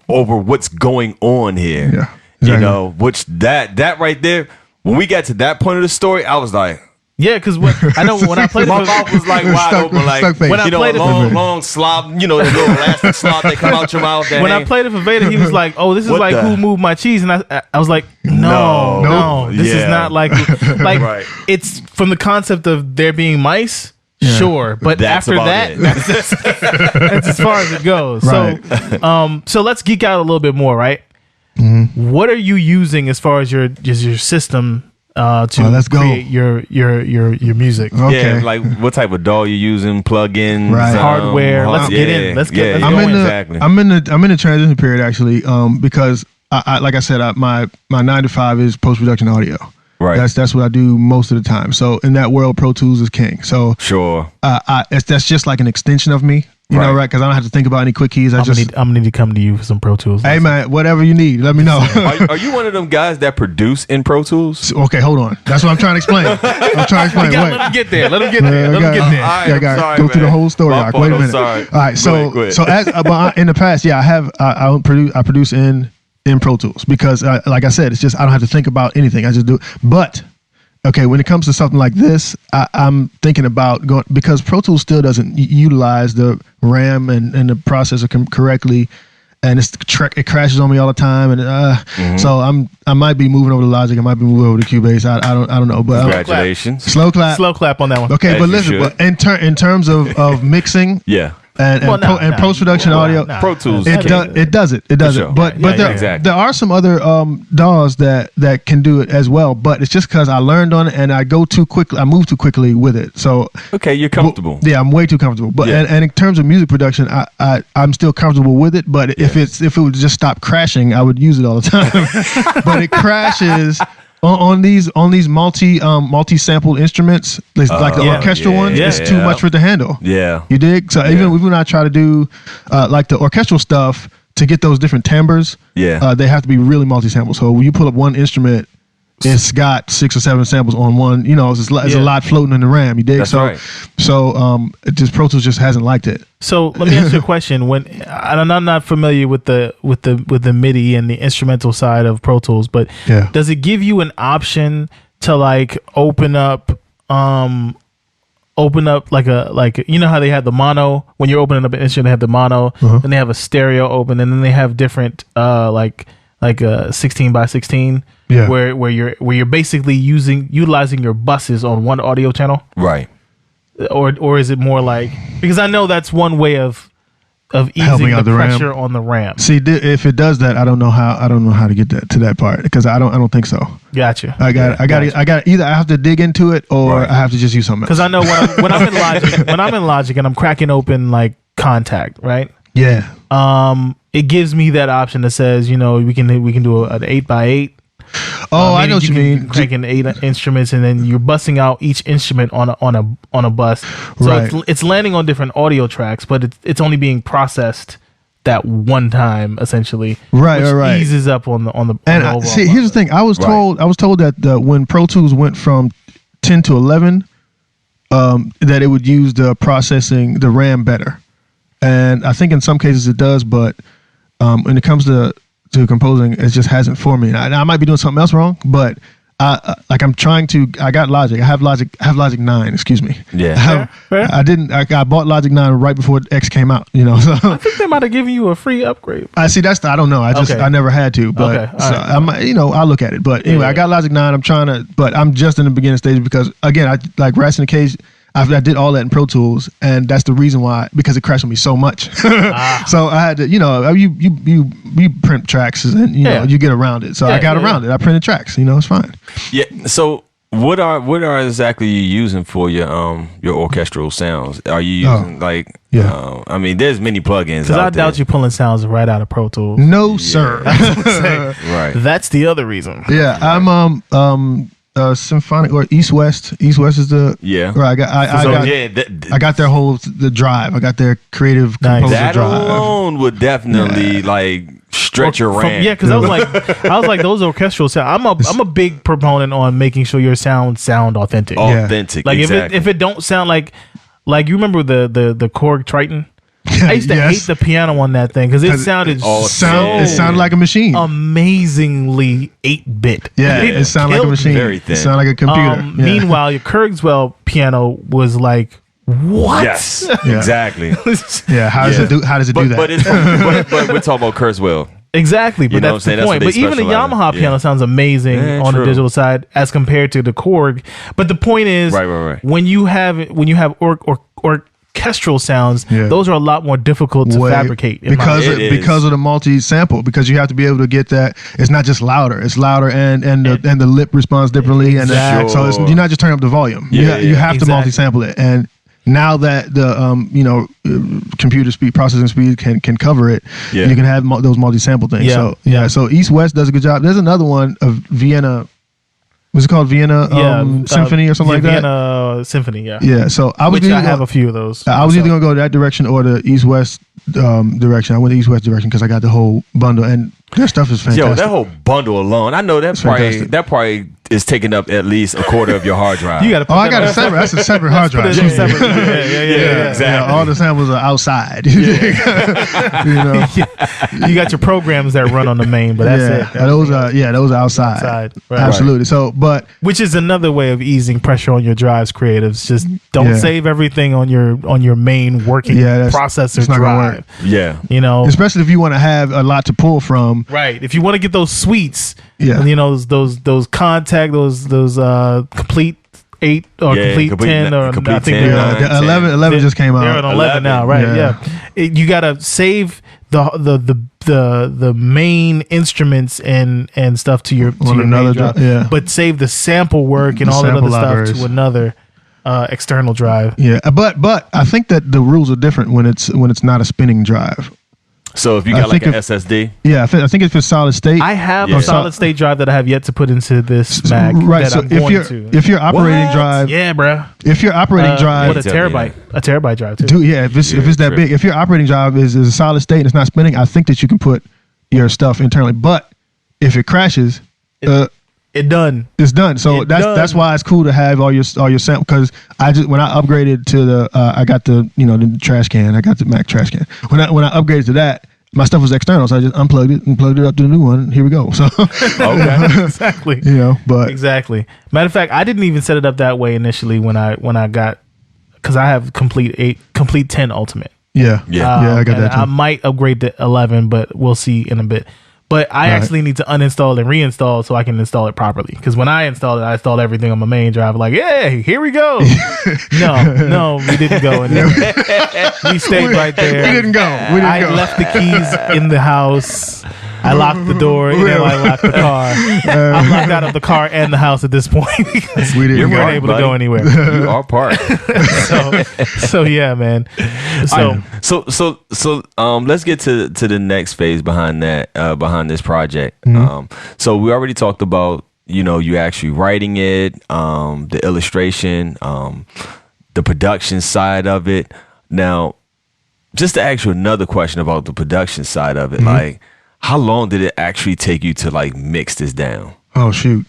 over what's going on here. Yeah, exactly. Which that right there. When we got to that point of the story, I was like. Yeah, because when I played my mouth was like wide open, like when I played long slob, the little elastic slob that come out your mouth. When I played it for Vader, he was like, "Oh, this is like Who Moved My Cheese," and I was like, "No, this is not like it's from the concept of there being mice." Yeah. Sure, but that's after that, that's as far as it goes. Right. So let's geek out a little bit more, right? Mm-hmm. What are you using as far as your system? To create your music. Okay. Yeah, like what type of DAW you using, plugins, hardware. Let's get in. Let's get. I'm in the transition period actually, because I like I said, my 9 to 5 is post production audio. Right. That's what I do most of the time. So in that world, Pro Tools is king. So sure. That's just like an extension of me. You know, right? Because I don't have to think about any quick keys. I'm gonna need to come to you for some Pro Tools. Hey man, whatever you need, let me know. Are you one of them guys that produce in Pro Tools? Okay, hold on. That's what I'm trying to explain. Let him get there. Let him get there. I got go through the whole story. Wait a minute. Sorry. All right. So as in the past, I produce in Pro Tools because, like I said, it's just I don't have to think about anything. I just do it. But okay, when it comes to something like this, I'm thinking about going because Pro Tools still doesn't utilize the RAM and the processor correctly, and it crashes on me all the time, and so I might be moving over to Logic, I might be moving over to Cubase. I don't know, but congratulations, slow clap on that one. Okay, but listen, but in terms of mixing, and post production audio. Pro Tools. It does it. Sure. But there are some other DAWs that can do it as well. But it's just because I learned on it and I go too quickly. I move too quickly with it. So okay, you're comfortable. Yeah, I'm way too comfortable. But and in terms of music production, I'm still comfortable with it. But if it would just stop crashing, I would use it all the time. But it crashes. On these multi sampled instruments, like the orchestral ones, it's too much for it to handle. Yeah, you dig? So even when I try to do like the orchestral stuff to get those different timbres, they have to be really multi sampled. So when you pull up one instrument, it's got 6 or 7 samples on one. You know, it's a lot floating in the RAM. You dig? That's right. So just Pro Tools just hasn't liked it. So let me ask you a question. When I'm not familiar with the MIDI and the instrumental side of Pro Tools, but does it give you an option to like open up like you know how they have the mono when you're opening up an instrument, they have the mono, then they have a stereo open, and then they have different like a 16 by 16 where you're basically utilizing your buses on one audio channel, right? Or is it more like, because I know that's one way of easing the pressure on the RAM. See, if it does that, I don't know how to get that to that part, because I don't think so. Gotcha. I got either I have to dig into it or I have to just use something else. Because I know when I'm in Logic and I'm cracking open like Contact, right? Yeah. It gives me that option that says, you know, we can do an 8x8. Oh, I know what you mean. Cranking 8 instruments, and then you're busting out each instrument on a bus. So it's landing on different audio tracks, but it's only being processed that one time, essentially. Right. Eases up on the and see, here's the thing. I was told that when Pro Tools went from 10 to 11, that it would use the RAM better. And I think in some cases it does, but when it comes to composing, it just hasn't for me. I might be doing something else wrong, but I'm trying to. I got Logic. I have Logic 9. Excuse me. Yeah. I bought Logic 9 right before X came out. You know, so I think they might have given you a free upgrade. I don't know. I never had to, but I'll look at it. But anyway, I got Logic 9. But I'm just in the beginning stage because again, I like Rats in the Cage. I did all that in Pro Tools, and that's the reason why, because it crashed on me so much. So I had to, you print tracks and you get around it. So I got around it. I printed tracks. It's fine. Yeah. So what are exactly you using for your orchestral sounds? Are you using I mean, there's many plugins. Because I doubt you're pulling sounds right out of Pro Tools. No, sir. Right. That's the other reason. Yeah, I'm symphonic or East West. East West is the right. I got their whole drive. I got their creative composer that drive. That alone would definitely like stretch your RAM. Yeah, because I was like those orchestral sound. I'm a big proponent on making sure your sound authentic. Authentic. Like exactly. if it don't sound like you remember the Korg Triton. I used to hate the piano on that thing because it sounded it sounded like a machine, amazingly 8-bit. Yeah, it sounded like a machine. Very thin. It sounded like a computer. Meanwhile, your Kurzweil piano was like, what? Yes, exactly. Yeah, how does it do that? But we're talking about Kurzweil. Exactly, but that's the point. But even the Yamaha piano sounds amazing on the digital side as compared to the Korg. But the point is, when you have orchestral sounds, those are a lot more difficult to fabricate because of the multi-sample, because you have to be able to get that. It's not just louder, it's louder and the lip responds differently, and so you're not just turning up the volume. You have to multi-sample it, and now that the computer speed, processing speed can cover it, you can have those multi-sample things. So East West does a good job. There's another one of Vienna. Was it called Vienna Symphony or something like that? Vienna Symphony, yeah. Yeah, so I have a few of those. I was either going to go that direction or the East-West direction. I went the East-West direction because I got the whole bundle, and their stuff is fantastic. Yo, that whole bundle alone, I know that probably is taking up at least a quarter of your hard drive. You got to. I got a separate. That's a separate hard drive. Yeah, exactly. Yeah, all the samples are outside. You got your programs that run on the main, but that's it. Those are outside. Right. Absolutely. So, but which is another way of easing pressure on your drives, creatives. Just don't save everything on your main working processor drive. Yeah, especially if you want to have a lot to pull from. Right. If you want to get those suites, those contact, those complete 8 or complete 10 or complete I think 10, they're 11 just came out. They're on 11 now, right? Yeah. You gotta save the main instruments and stuff to your main drive, but save the sample work and all that other stuff to another external drive. Yeah, but I think that the rules are different when it's not a spinning drive. So if you got like an SSD, I think if it's solid state, I have a solid state drive that I have yet to put into this Mac. Right. That So I'm going to. if your operating drive, bro. If your operating drive, what a terabyte drive too. If it's that big, if your operating drive is a solid state and it's not spinning, I think that you can put your stuff internally. But if it crashes, it's done. It's done. So that's why it's cool to have all your sample. Because when I upgraded to the I got the the trash can. I got the Mac trash can. When I upgraded to that, my stuff was external, so I just unplugged it and plugged it up to the new one. Here we go. So exactly. But exactly. Matter of fact, I didn't even set it up that way initially when I got, because I have complete 10 Ultimate. Yeah. I got that too. I might upgrade to 11, but we'll see in a bit. But I actually need to uninstall and reinstall so I can install it properly. Because when I installed it, I installed everything on my main drive. Like, hey, here we go. No, we didn't go in there. We stayed right there. We didn't go. I left the keys in the house. I locked the door. I locked the car. I'm locked out of the car and the house at this point because we weren't able to go anywhere. You are part. So yeah, man. So let's get to the next phase behind that, behind this project. So we already talked about you actually writing it, the illustration, the production side of it. Now, just to ask you another question about the production side of it, like, how long did it actually take you to like mix this down? Oh shoot,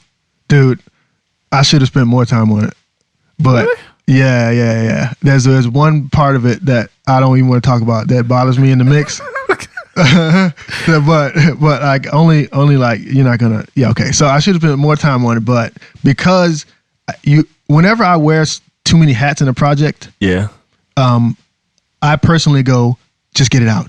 dude, I should have spent more time on it. But really? Yeah. There's one part of it that I don't even want to talk about that bothers me in the mix. but like only like you're not gonna. Yeah, okay. So I should have spent more time on it, but because whenever I wear too many hats in a project, I personally go, just get it out.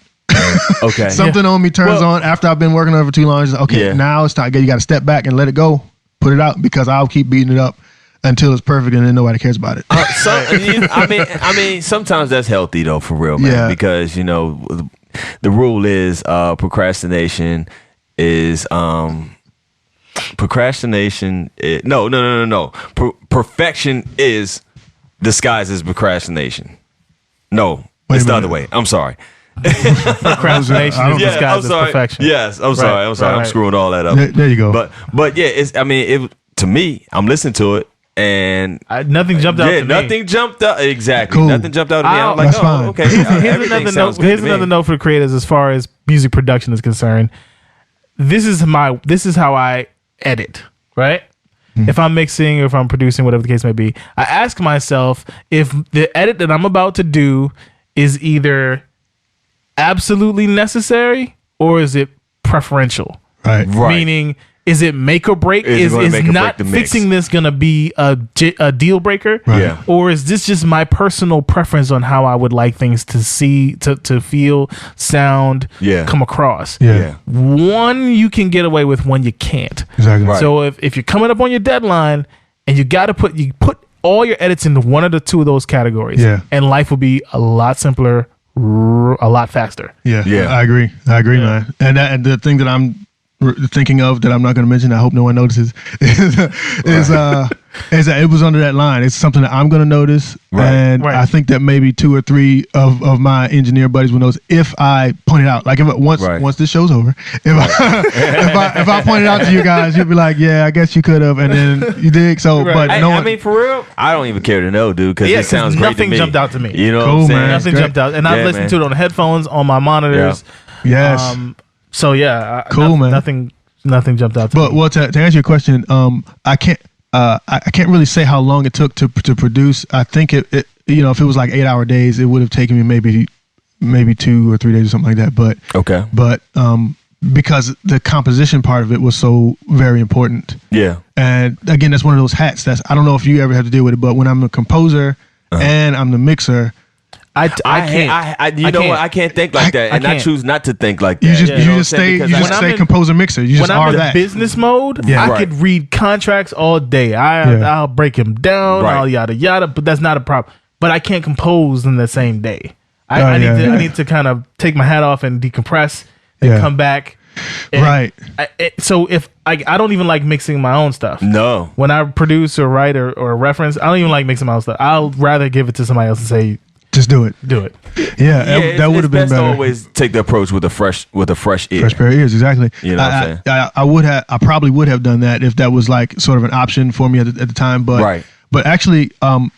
Okay. Something on me turns on after I've been working on it for too long. It's okay, now it's time. You got to step back and let it go. Put it out, because I'll keep beating it up until it's perfect and then nobody cares about it. I mean, sometimes that's healthy though, for real, man. Because the rule is procrastination is perfection is disguised as procrastination. No, it's the other way. I'm sorry. Procrastination is disguised as perfection. Yes, I'm sorry. I'm screwing all that up. There you go. But yeah, to me, I'm listening to it and nothing jumped out to me. Nothing jumped out. Exactly. Cool. Nothing jumped out to me. I'm like, okay. Here's another note for the creators as far as music production is concerned. This is how I edit, right? If I'm mixing or if I'm producing, whatever the case may be, I ask myself if the edit that I'm about to do is either absolutely necessary or is it preferential? Right. Meaning, is it make or break? Is not fixing this going to be a deal breaker? Right. Yeah. Or is this just my personal preference on how I would like things to see, to feel, sound, come across? Yeah. One you can get away with, one you can't. Exactly. Right. So if you're coming up on your deadline and you got to put all your edits into one of the two of those categories, and life will be a lot simpler, a lot faster. Yeah. I agree, man. And the thing that I'm thinking of that I'm not going to mention, I hope no one notices, is that it was under that line. It's something that I'm going to notice, and I think that maybe 2 or 3 of my engineer buddies will notice if I point it out. Like once this show's over, if I point it out to you guys, you'll be like, yeah, I guess you could have, and then you dig. So, but no one. I mean, for real, I don't even care to know, dude, because it sounds great to me. Nothing jumped out to me. You know, cool, what I'm saying? man. Nothing jumped out, and I've listened to it on headphones, on my monitors. Yes. So yeah, cool, man. Nothing jumped out to me. But well, to answer your question, I can't really say how long it took to produce. I think it if it was like 8-hour days, it would have taken me maybe 2 or 3 days or something like that. But because the composition part of it was so very important. Yeah. And again, that's one of those hats. I don't know if you ever have to deal with it, but when I'm a composer and I'm the mixer, I can't. You know what? I can't think like that, and I choose not to think like that. You just stay composer mixer. You just are that. When I'm in business mode, I could read contracts all day. I'll break them down, all yada yada. But that's not a problem. But I can't compose in the same day. I need to kind of take my hat off and decompress and come back. And so if I don't even like mixing my own stuff. No. When I produce or write or reference, I don't even like mixing my own stuff. I'll rather give it to somebody else and say, just do it. Do it. Yeah, that would have been better. Always take the approach with a fresh ear. Fresh pair of ears, exactly. You know what I'm saying? I probably would have done that if that was like sort of an option for me at the time. But actually, I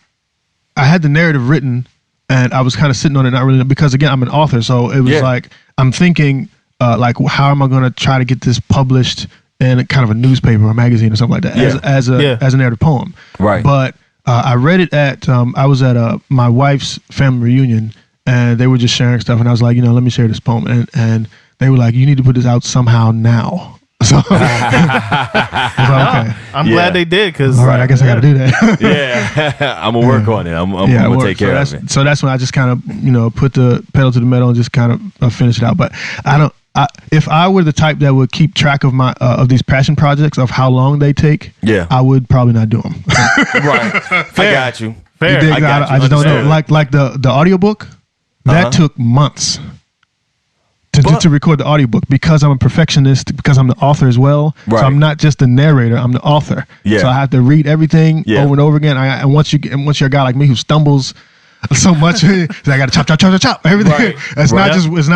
had the narrative written and I was kind of sitting on it, not really, because again, I'm an author. So it was like, I'm thinking like, how am I going to try to get this published in kind of a newspaper or magazine or something like that as a narrative poem. Right. But I read it at, I was at my wife's family reunion and they were just sharing stuff and I was like, let me share this poem. And they were like, you need to put this out somehow now. So I was like, okay. I'm glad they did because all right, I guess I got to do that. I'm gonna work on it. I'm gonna take care of it. So that's when I just kind of put the pedal to the metal and just kind of finish it out. But if I were the type that would keep track of my of these passion projects of how long they take, I would probably not do them. Right. I got you. Fair. I just don't know. Like the audiobook, that took months. To record the audiobook because I'm a perfectionist, because I'm the author as well. Right. So I'm not just the narrator, I'm the author. Yeah. So I have to read everything over and over again. And once you're a guy like me who stumbles so much, I got to chop everything. Right. It's not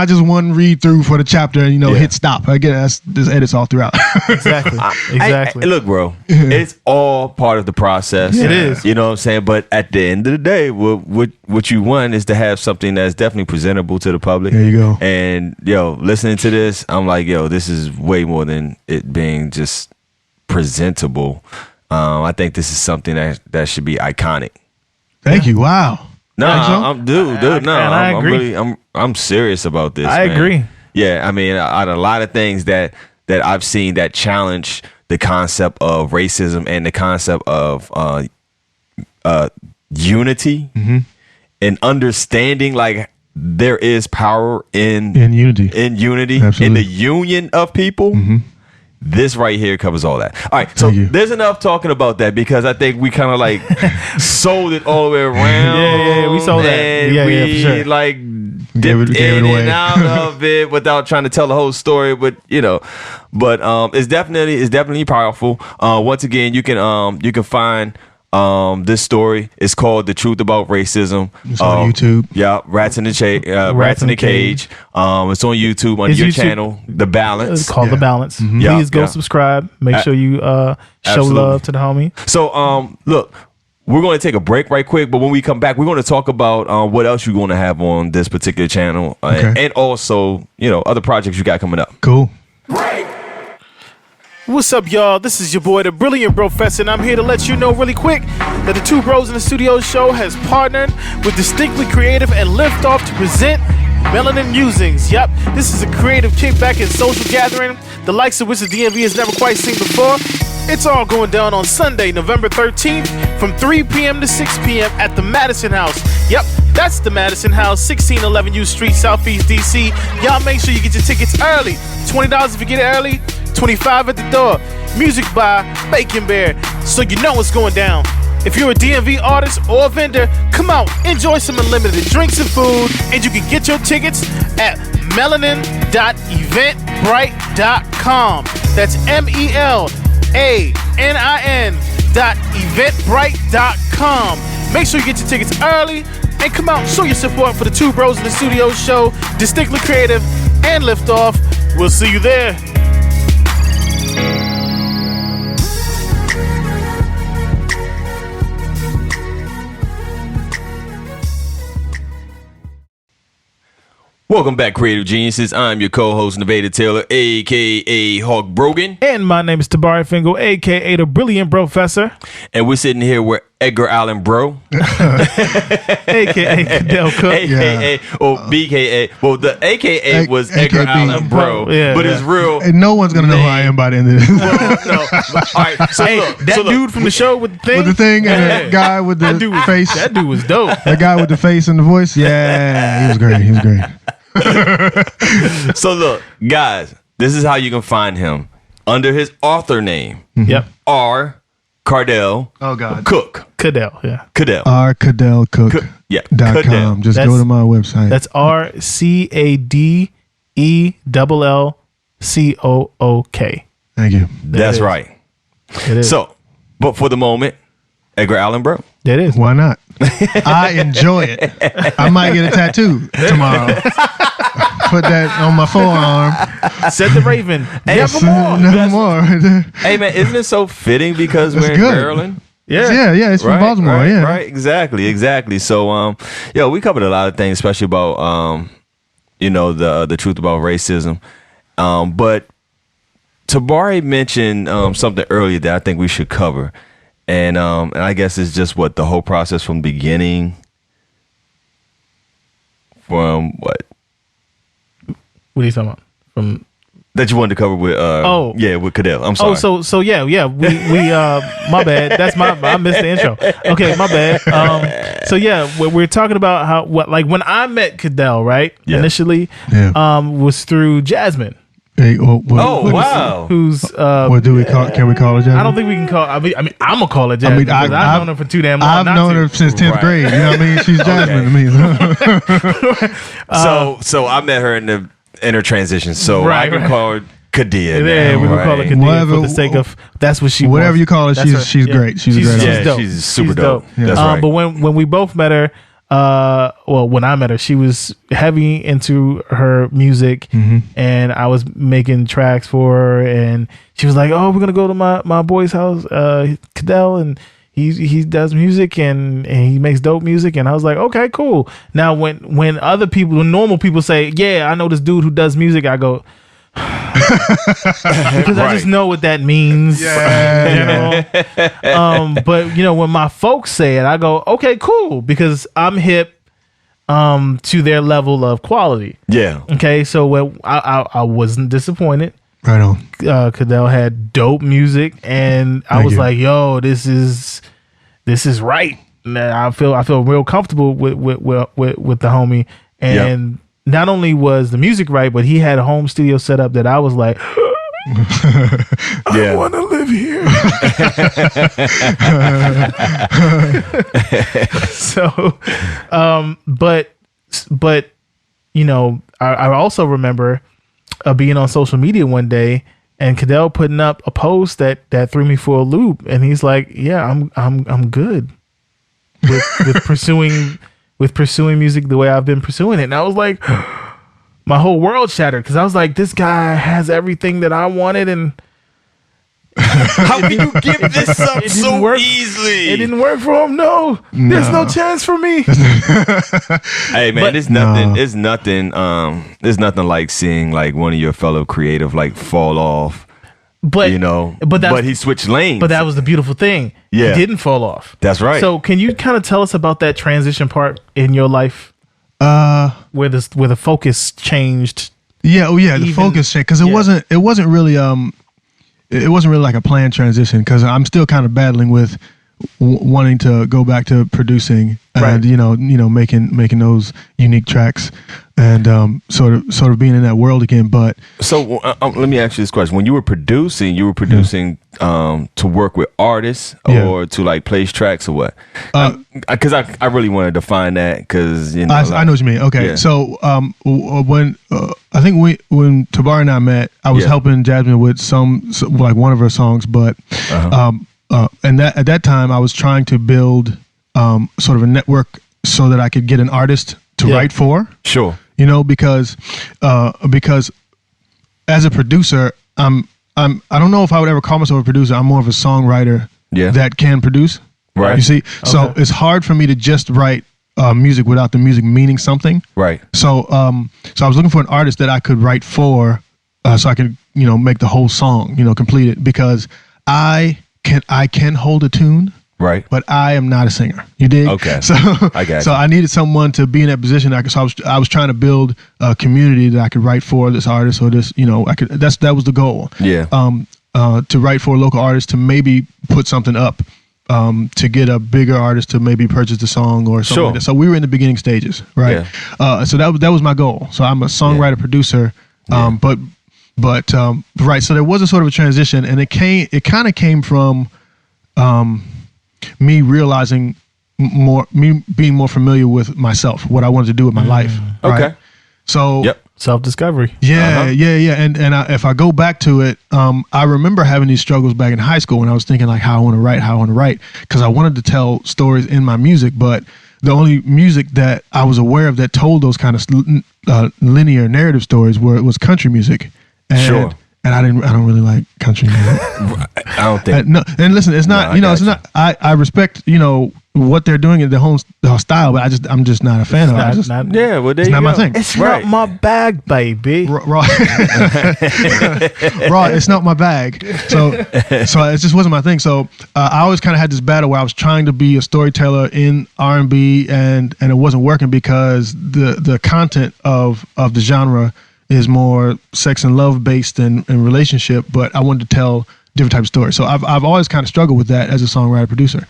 just one read through for the chapter and hit stop. I get there's edits all throughout. Exactly. Look, bro, it's all part of the process. It is. You know what I'm saying? But at the end of the day, what you want is to have something that's definitely presentable to the public. There you go. And listening to this, I'm like, this is way more than it being just presentable. I think this is something that should be iconic. Thank you. Wow. No, I'm I agree. I'm serious about this. I agree. Yeah, I mean, out of a lot of things that I've seen that challenge the concept of racism and the concept of unity and understanding, like there is power in unity, Absolutely. In the union of people. This right here covers all that. All right, so there's enough talking about that because I think we kind of like sold it all the way around. Yeah, we sold that. Yeah, for sure. Like dipped in and out of it without trying to tell the whole story, but it's definitely powerful. Once again, you can find this story. It's called The Truth About Racism. It's on YouTube. Yeah, Rats in the Cage. It's on YouTube under your channel, The Balance. It's called The Balance. Please go subscribe. Make sure you show love to the homie. So look, we're going to take a break right quick, but when we come back, we're going to talk about what else you're going to have on this particular channel, and also other projects you got coming up. Cool. What's up, y'all? This is your boy, the Brilliant Professor, and I'm here to let you know really quick that the Two Bros in the Studio show has partnered with Distinctly Creative and Liftoff to present Melanin Musings. Yep, this is a creative kickback and social gathering, the likes of which the DMV has never quite seen before. It's all going down on Sunday, November 13th from 3 p.m. to 6 p.m. at the Madison House. Yep, that's the Madison House, 1611 U Street, Southeast DC. Y'all make sure you get your tickets early. $20 if you get it early, $25 at the door. Music by Bacon Bear, so you know what's going down. If you're a DMV artist or a vendor, come out, enjoy some unlimited drinks and food, and you can get your tickets at melanin.eventbrite.com. That's MELANIN.eventbrite.com. Make sure you get your tickets early and come out and show your support for the Two Bros in the Studio show, Distinctly Creative and Liftoff. We'll see you there. Welcome back, Creative Geniuses. I'm your co-host, Navada Taylor, a.k.a. Hawk Brogan. And my name is Tobari Fingal, a.k.a. the Brilliant Professor. And we're sitting here where Edgar Allan Bro, AKA Cadell Cook, AKA or BKA. Well, the AKA was Edgar Allan Bro, but it's real. And no one's gonna know who I am by the end of this. Well, no. All right, so hey, look, that dude from the show with the thing, and the guy with the face. That dude was dope. That guy with the face and the voice. Yeah, he was great. He was great. So look, guys, this is how you can find him under his author name. Yep. R. Cadell. Oh God. Cook. Cadell. Yeah. Cadell. R. Cadell Cook. Yeah. .com. Just go to my website. That's RCADELLCOOK. Thank you. That's right. It is. So, but for the moment, Edgar Allan Bro. It is. Why not? I enjoy it. I might get a tattoo tomorrow. Put that on my forearm. Said the Raven. Never more. Hey man, isn't it so fitting because we're in good. Maryland? Yeah. It's from Baltimore. Right. Exactly. So, we covered a lot of things, especially about, the truth about racism. But Tobari mentioned something earlier that I think we should cover. And I guess it's just the whole process from the beginning. From what? What are you talking about? From that you wanted to cover with with Cadell. I'm sorry. So we my bad. That's I missed the intro. Okay, my bad. We're talking about when I met Cadell, right? Yeah. Initially, was through Jasmine. Hey, wow. Who's what do we call? Can we call her Jasmine? I don't think we can call. I mean, I'm gonna call her Jasmine. I've known her for too damn long. I've known her since 10th grade. You know what I mean? She's Jasmine to me. So I met her in her transition. So I can call her Cadell. Yeah, we can call her Cadell for the sake of that's what she. Whatever was. you call her, she's great. She's a great artist. Dope. She's super dope. Yeah. That's right. But when we both met her. When I met her, she was heavy into her music, and I was making tracks for her, and she was like, "Oh, we're gonna go to my boy's house, Cadell, and he does music and he makes dope music." And I was like, "Okay, cool." Now, when normal people say, "Yeah, I know this dude who does music," I go. Because I just know what that means. But when my folks say it, I go, okay, cool, because I'm hip to their level of quality. Yeah. Okay, so when I wasn't disappointed. Right on. Cadell had dope music, and I was like, yo, this is right. And I feel real comfortable with the homie, and. Not only was the music right, but he had a home studio set up that I was like, I want to live here. So, but I also remember being on social media one day and Cadell putting up a post that threw me for a loop, and he's like, "Yeah, I'm good with pursuing." With pursuing music the way I've been pursuing it. And I was like, my whole world shattered, because I was like, this guy has everything that I wanted, and how can you give this up so easily? It didn't work for him. No, there's no chance for me. Hey man, there's nothing like seeing like one of your fellow creative like fall off. But he switched lanes. But that was the beautiful thing. Yeah, he didn't fall off. That's right. So can you kind of tell us about that transition part in your life, where the focus changed? The focus changed because it wasn't really like a planned transition, because I'm still kind of battling with wanting to go back to producing and making those unique tracks and sort of being in that world again. But so let me ask you this question: when you were producing to work with artists or to like place tracks or what? Because I really want to define that, because I know what you mean. Okay, so when I think when Tobari and I met, I was helping Jasmine with like one of her songs, but and at that time I was trying to build sort of a network so that I could get an artist to write for. Sure. Because as a producer, I don't know if I would ever call myself a producer. I'm more of a songwriter that can produce. Right. You see, so it's hard for me to just write music without the music meaning something. Right. So so I was looking for an artist that I could write for, so I could make the whole song, complete it, because I can hold a tune. Right. But I am not a singer. You dig? Okay. So I got so you. I needed someone to be in that position. I was trying to build a community that I could write for this artist or this, that was the goal. Yeah. To write for a local artist to maybe put something up. To get a bigger artist to maybe purchase the song or something like that. So we were in the beginning stages, right? Yeah. So that was my goal. So I'm a songwriter, producer, but right. So there was a sort of a transition, and it kind of came from me realizing me being more familiar with myself, what I wanted to do with my life. Right? Okay. So self-discovery. Yeah. And if I go back to it, I remember having these struggles back in high school when I was thinking like how I want to write, because I wanted to tell stories in my music, but the only music that I was aware of that told those kind of linear narrative stories was country music. And, And I don't really like country music. I don't think. No, and listen, it's not. It's not. I respect what they're doing in their whole style, but I'm just not a fan of it. It's not my thing. It's not my bag, baby. Raw, it's not my bag. So it just wasn't my thing. So I always kind of had this battle where I was trying to be a storyteller in R&B, and it wasn't working because the content of the genre is more sex and love based and relationship, but I wanted to tell different types of stories. So I've always kind of struggled with that as a songwriter producer.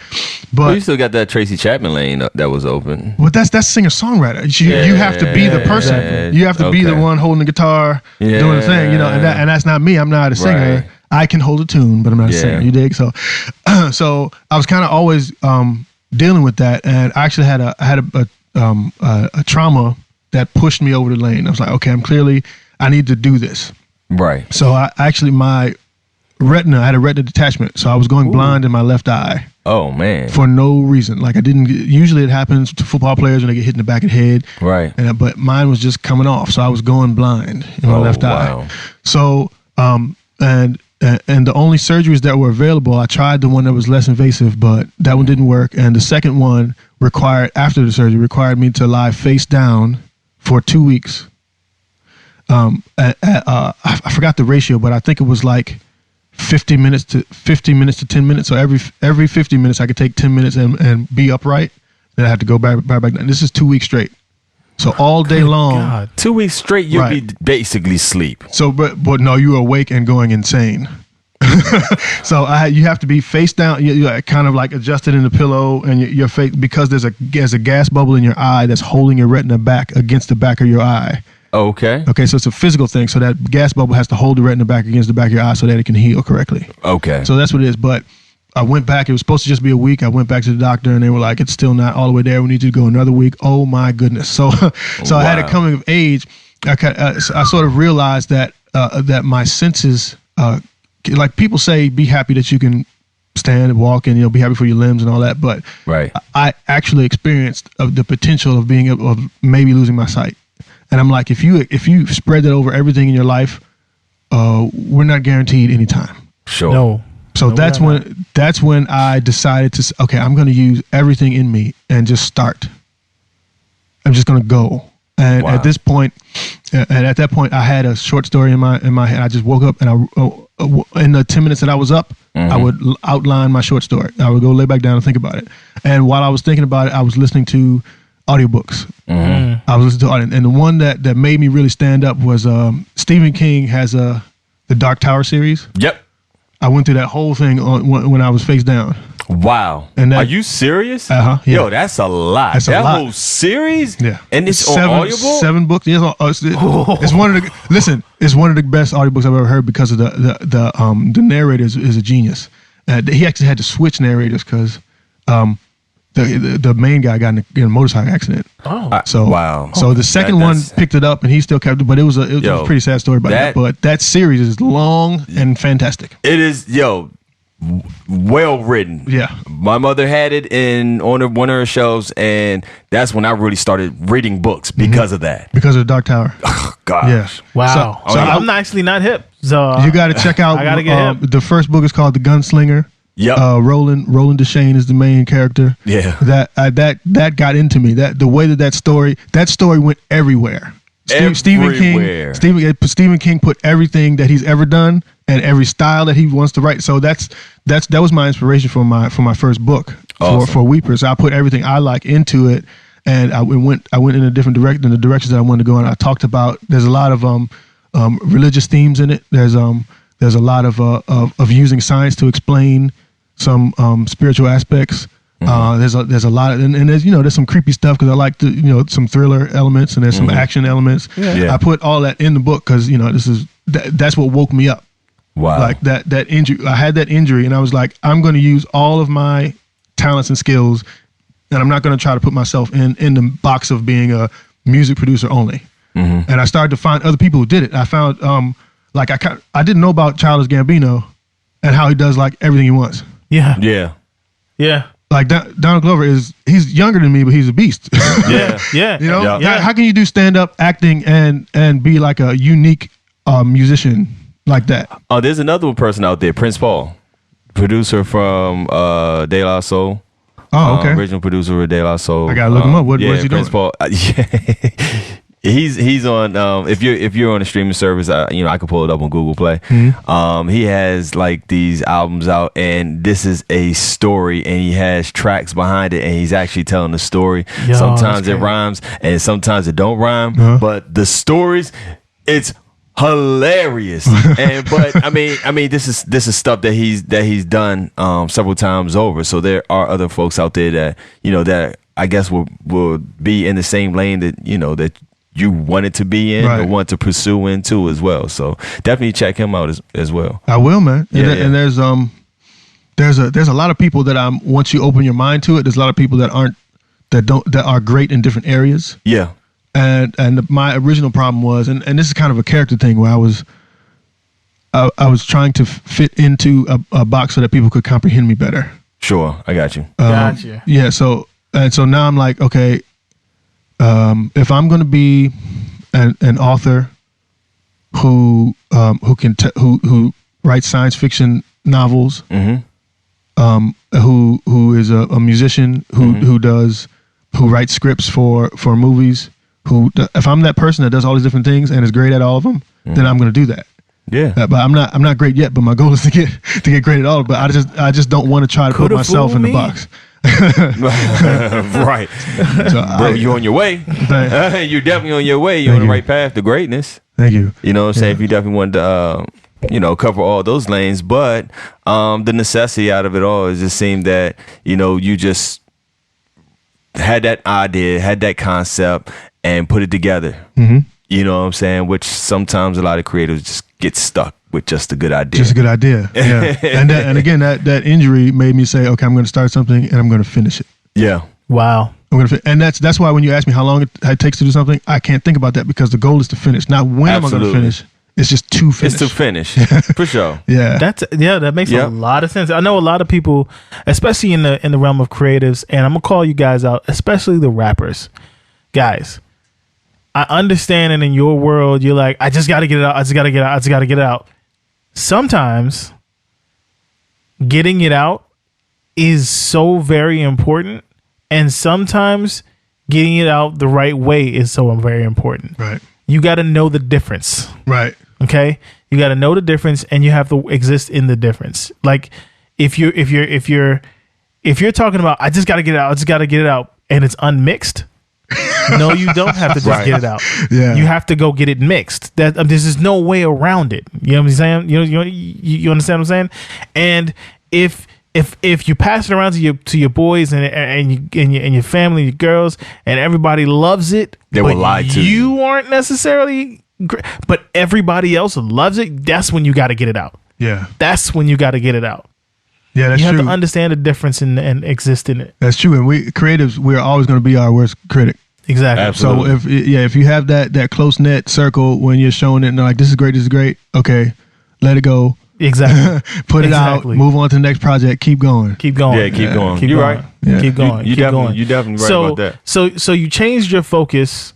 But you still got that Tracy Chapman lane that was open. Well, that's singer songwriter. You have to be the person. Exactly. You have to be the one holding the guitar, doing the thing. And that's not me. I'm not a singer. Right. I can hold a tune, but I'm not a singer. You dig? So I was kind of always dealing with that, and I actually had a trauma that pushed me over the lane. I was like, okay, I need to do this. Right. So I had a retina detachment. So I was going blind in my left eye. Oh, man. For no reason. Like usually it happens to football players when they get hit in the back of the head. Right. But mine was just coming off. So I was going blind in my left eye. So, and the only surgeries that were available, I tried the one that was less invasive, but that one didn't work. And the second one after the surgery, required me to lie face down for 2 weeks. I forgot the ratio, but I think it was like 50 minutes to 10 minutes. So every 50 minutes, I could take 10 minutes and be upright. Then I had to go back down. This is 2 weeks straight. So all day long. God. 2 weeks straight, you'd be basically asleep. So, but no, you were awake and going insane. So you have to be face down. You kind of like adjusted in the pillow, and your face, because there's a gas bubble in your eye that's holding your retina back against the back of your eye. Okay, so it's a physical thing. So that gas bubble has to hold the retina back against the back of your eye so that it can heal correctly. Okay. So that's what it is. But I went back. It was supposed to just be a week. I went back to the doctor, and they were like, "It's still not all the way there. We need you to go another week." Oh my goodness! So I had a coming of age. I sort of realized that my senses. Like people say, be happy that you can stand and walk, and be happy for your limbs and all that. But I actually experienced the potential of of maybe losing my sight. And I'm like, if you spread that over everything in your life, we're not guaranteed any time. Sure. No. So that's when I decided to, okay, I'm going to use everything in me and just start. I'm just going to go. And at that point, I had a short story in my head. I just woke up, and in the 10 minutes that I was up, I would outline my short story. I would go lay back down and think about it. And while I was thinking about it, I was listening to audiobooks. I was listening to audio, and the one that made me really stand up was Stephen King has the Dark Tower series. Yep. I went through that whole thing when I was face down. Wow. Are you serious? Yeah. Yo, that's a lot. That's that whole series? Yeah. And it's on Audible? 7 books. Yes, it's one of the it's one of the best audiobooks I've ever heard because of the narrator is a genius. He actually had to switch narrators because the main guy got in a motorcycle accident. Oh. So the second one picked it up, and he still kept it, but it was a pretty sad story about that. But that series is long and fantastic. It is, well written. Yeah. My mother had it on one of her shows, and that's when I really started reading books because of that. Because of Dark Tower. Oh, gosh. Yeah. Wow. So I'm actually not hip. So you got to check out. I got to get hip. The first book is called The Gunslinger. Yep. Roland Deschain is the main character. Yeah. That got into me. The way that story went everywhere. Stephen King put everything that he's ever done and every style that he wants to write. So that was my inspiration for my first book for Weepers. I put everything I like into it, and I went in a different the directions that I wanted to go in. I talked about there's a lot of religious themes in it. There's a lot of using science to explain some spiritual aspects. There's a lot of, and there's some creepy stuff because I like some thriller elements, and there's some action elements. I put all that in the book because that's what woke me up. Wow. Like that injury, I had that injury, and I was like, I'm going to use all of my talents and skills, and I'm not going to try to put myself in the box of being a music producer only. And I started to find other people who did it. I found I didn't know about Childish Gambino and how he does like everything he wants. Yeah. Like Donald Glover he's younger than me, but he's a beast. Yeah. How can you do stand up acting and be like a unique musician like that? Oh, there's another person out there, Prince Paul, producer from De La Soul. Oh, okay. Original producer of De La Soul. I gotta look him up. What's he Prince doing? Paul. He's on. If you're on a streaming service, I can pull it up on Google Play. He has like these albums out, and this is a story, and he has tracks behind it, and he's actually telling the story. Sometimes it rhymes, and sometimes it don't rhyme. But the stories, it's hilarious. But I mean, this is stuff that he's done several times over. So there are other folks out there that that I guess will be in the same lane that that you wanted to be in or want to pursue into as well. So definitely check him out as well. I will, man. And there's a lot of people that once you open your mind to it, there's a lot of people that are great in different areas. Yeah. And my original problem was, and this is kind of a character thing where I was trying to fit into a box so that people could comprehend me better. Sure, I got you. Gotcha. Yeah. So now I'm like, okay, if I'm going to be an author who writes science fiction novels, who is a musician who writes scripts for movies, if I'm that person that does all these different things and is great at all of them, then I'm going to do that. Yeah. But I'm not great yet. But my goal is to get great at all. But I just don't want to try to put myself in the box. Right. So bro, you're on your way. You're definitely on your way. You're on the right path to greatness. Thank you. You know what I'm saying? If you definitely want to cover all those lanes, but the necessity out of it all is just seemed that you just had that idea, had that concept, and put it together. You know what I'm saying? Which sometimes a lot of creatives just get stuck with just a good idea. Just a good idea. Yeah. and again, that injury made me say, okay, I'm going to start something and I'm going to finish it. Yeah. Wow. And that's why when you ask me how long it takes to do something, I can't think about that because the goal is to finish. Not when am I going to finish. It's just to finish. It's to finish. For sure. Yeah. That makes a lot of sense. I know a lot of people, especially in the realm of creatives, and I'm going to call you guys out, especially the rappers. Guys, I understand, and in your world, you're like, I just got to get it out. I just got to get it out. Sometimes getting it out is so very important, and sometimes getting it out the right way is so very important. Right. You got to know the difference. Right. Okay? You got to know the difference, and you have to exist in the difference. Like if you're talking about I just got to get it out, and it's unmixed, no, you don't have to just get it out. Yeah. You have to go get it mixed. There's just no way around it. You know what I'm saying? You understand what I'm saying? And if you pass it around to your boys and your family, your girls, and everybody loves it, they will lie to you. You aren't necessarily, but everybody else loves it. That's when you got to get it out. Yeah. That's when you got to get it out. Yeah, that's true. You have to understand the difference and exist in it. That's true. And we creatives, we're always going to be our worst critic. Exactly. Absolutely. So if you have that close knit circle when you're showing it and they're like, this is great. Okay, let it go. Exactly. Put it out. Move on to the next project. Keep going. Keep going. Yeah, keep going. You're right. Yeah. Keep going. You're definitely right about that. So you changed your focus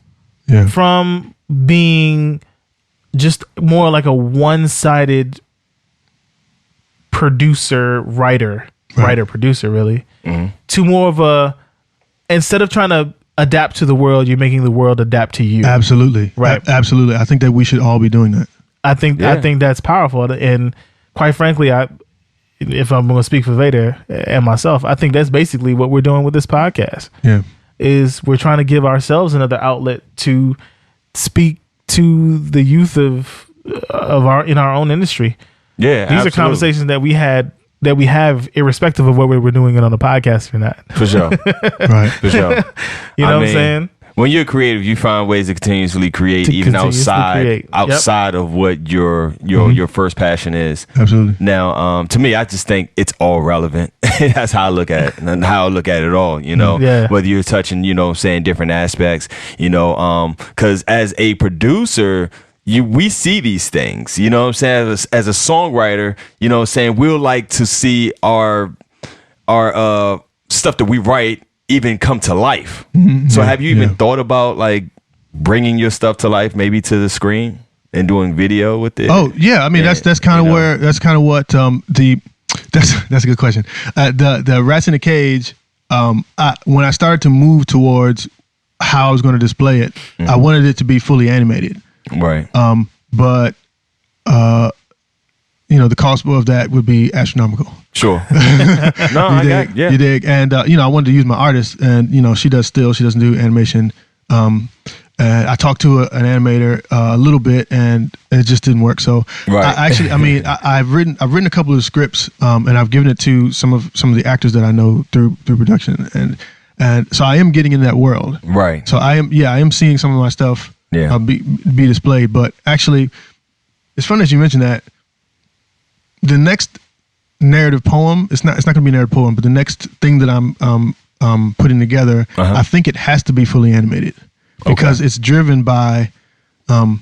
from being just more like a one-sided writer producer really, to more of a, instead of trying to adapt to the world, you're making the world adapt to you. Absolutely. Right. Absolutely. I think that we should all be doing that. I think that's powerful. And quite frankly, if I'm going to speak for Vader and myself, I think that's basically what we're doing with this podcast. Yeah. Is we're trying to give ourselves another outlet to speak to the youth of our own industry. Yeah. These are conversations that we have irrespective of whether we're doing it on the podcast or not. For sure. Right. For sure. You know what I'm saying? When you're creative, you find ways to continuously create, even outside of what your first passion is. Absolutely. Now, to me, I just think it's all relevant. That's how I look at it, and how I look at it all. You know, whether you're touching, saying different aspects. Because as a producer, we see these things. You know what I'm saying? As a songwriter, saying we'll like to see our stuff that we write even come to life. So have you even thought about like bringing your stuff to life, maybe to the screen and doing video with it? Oh yeah, I mean that's kind of where that's kind of what that's a good question. The Rats in the Cage. When I started to move towards how I was going to display it, I wanted it to be fully animated. Right. But the cost of that would be astronomical. Sure. You dig. And, I wanted to use my artist, and, she does still, she doesn't do animation. And I talked to an animator a little bit, and it just didn't work. So I've written a couple of scripts, and I've given it to some of the actors that I know through production. And so I am getting in that world. Right. So I am seeing some of my stuff be displayed. But actually, it's funny that you mentioned that. The next narrative poem, it's not going to be a narrative poem, but the next thing that I'm putting together, I think it has to be fully animated because it's driven by a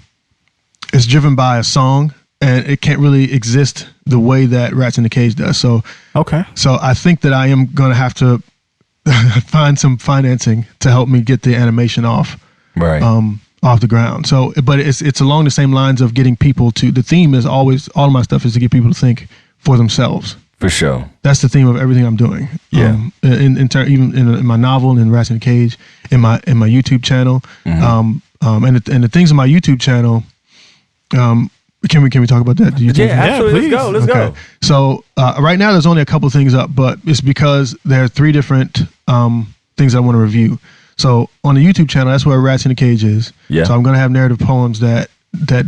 song, and it can't really exist the way that Rats in the Cage does. So I think that I am going to have to find some financing to help me get the animation off. Right. Off the ground. So, but it's along the same lines of getting people to. The theme is always, all of my stuff is to get people to think for themselves. For sure. That's the theme of everything I'm doing. Yeah. Even in my novel, in Rats in the Cage, in my YouTube channel, and the things in my YouTube channel. Can we talk about that? Absolutely. Let's go. So right now there's only a couple things up, but it's because there are 3 different things I want to review. So on the YouTube channel, that's where Rats in the Cage is. Yeah. So I'm going to have narrative poems that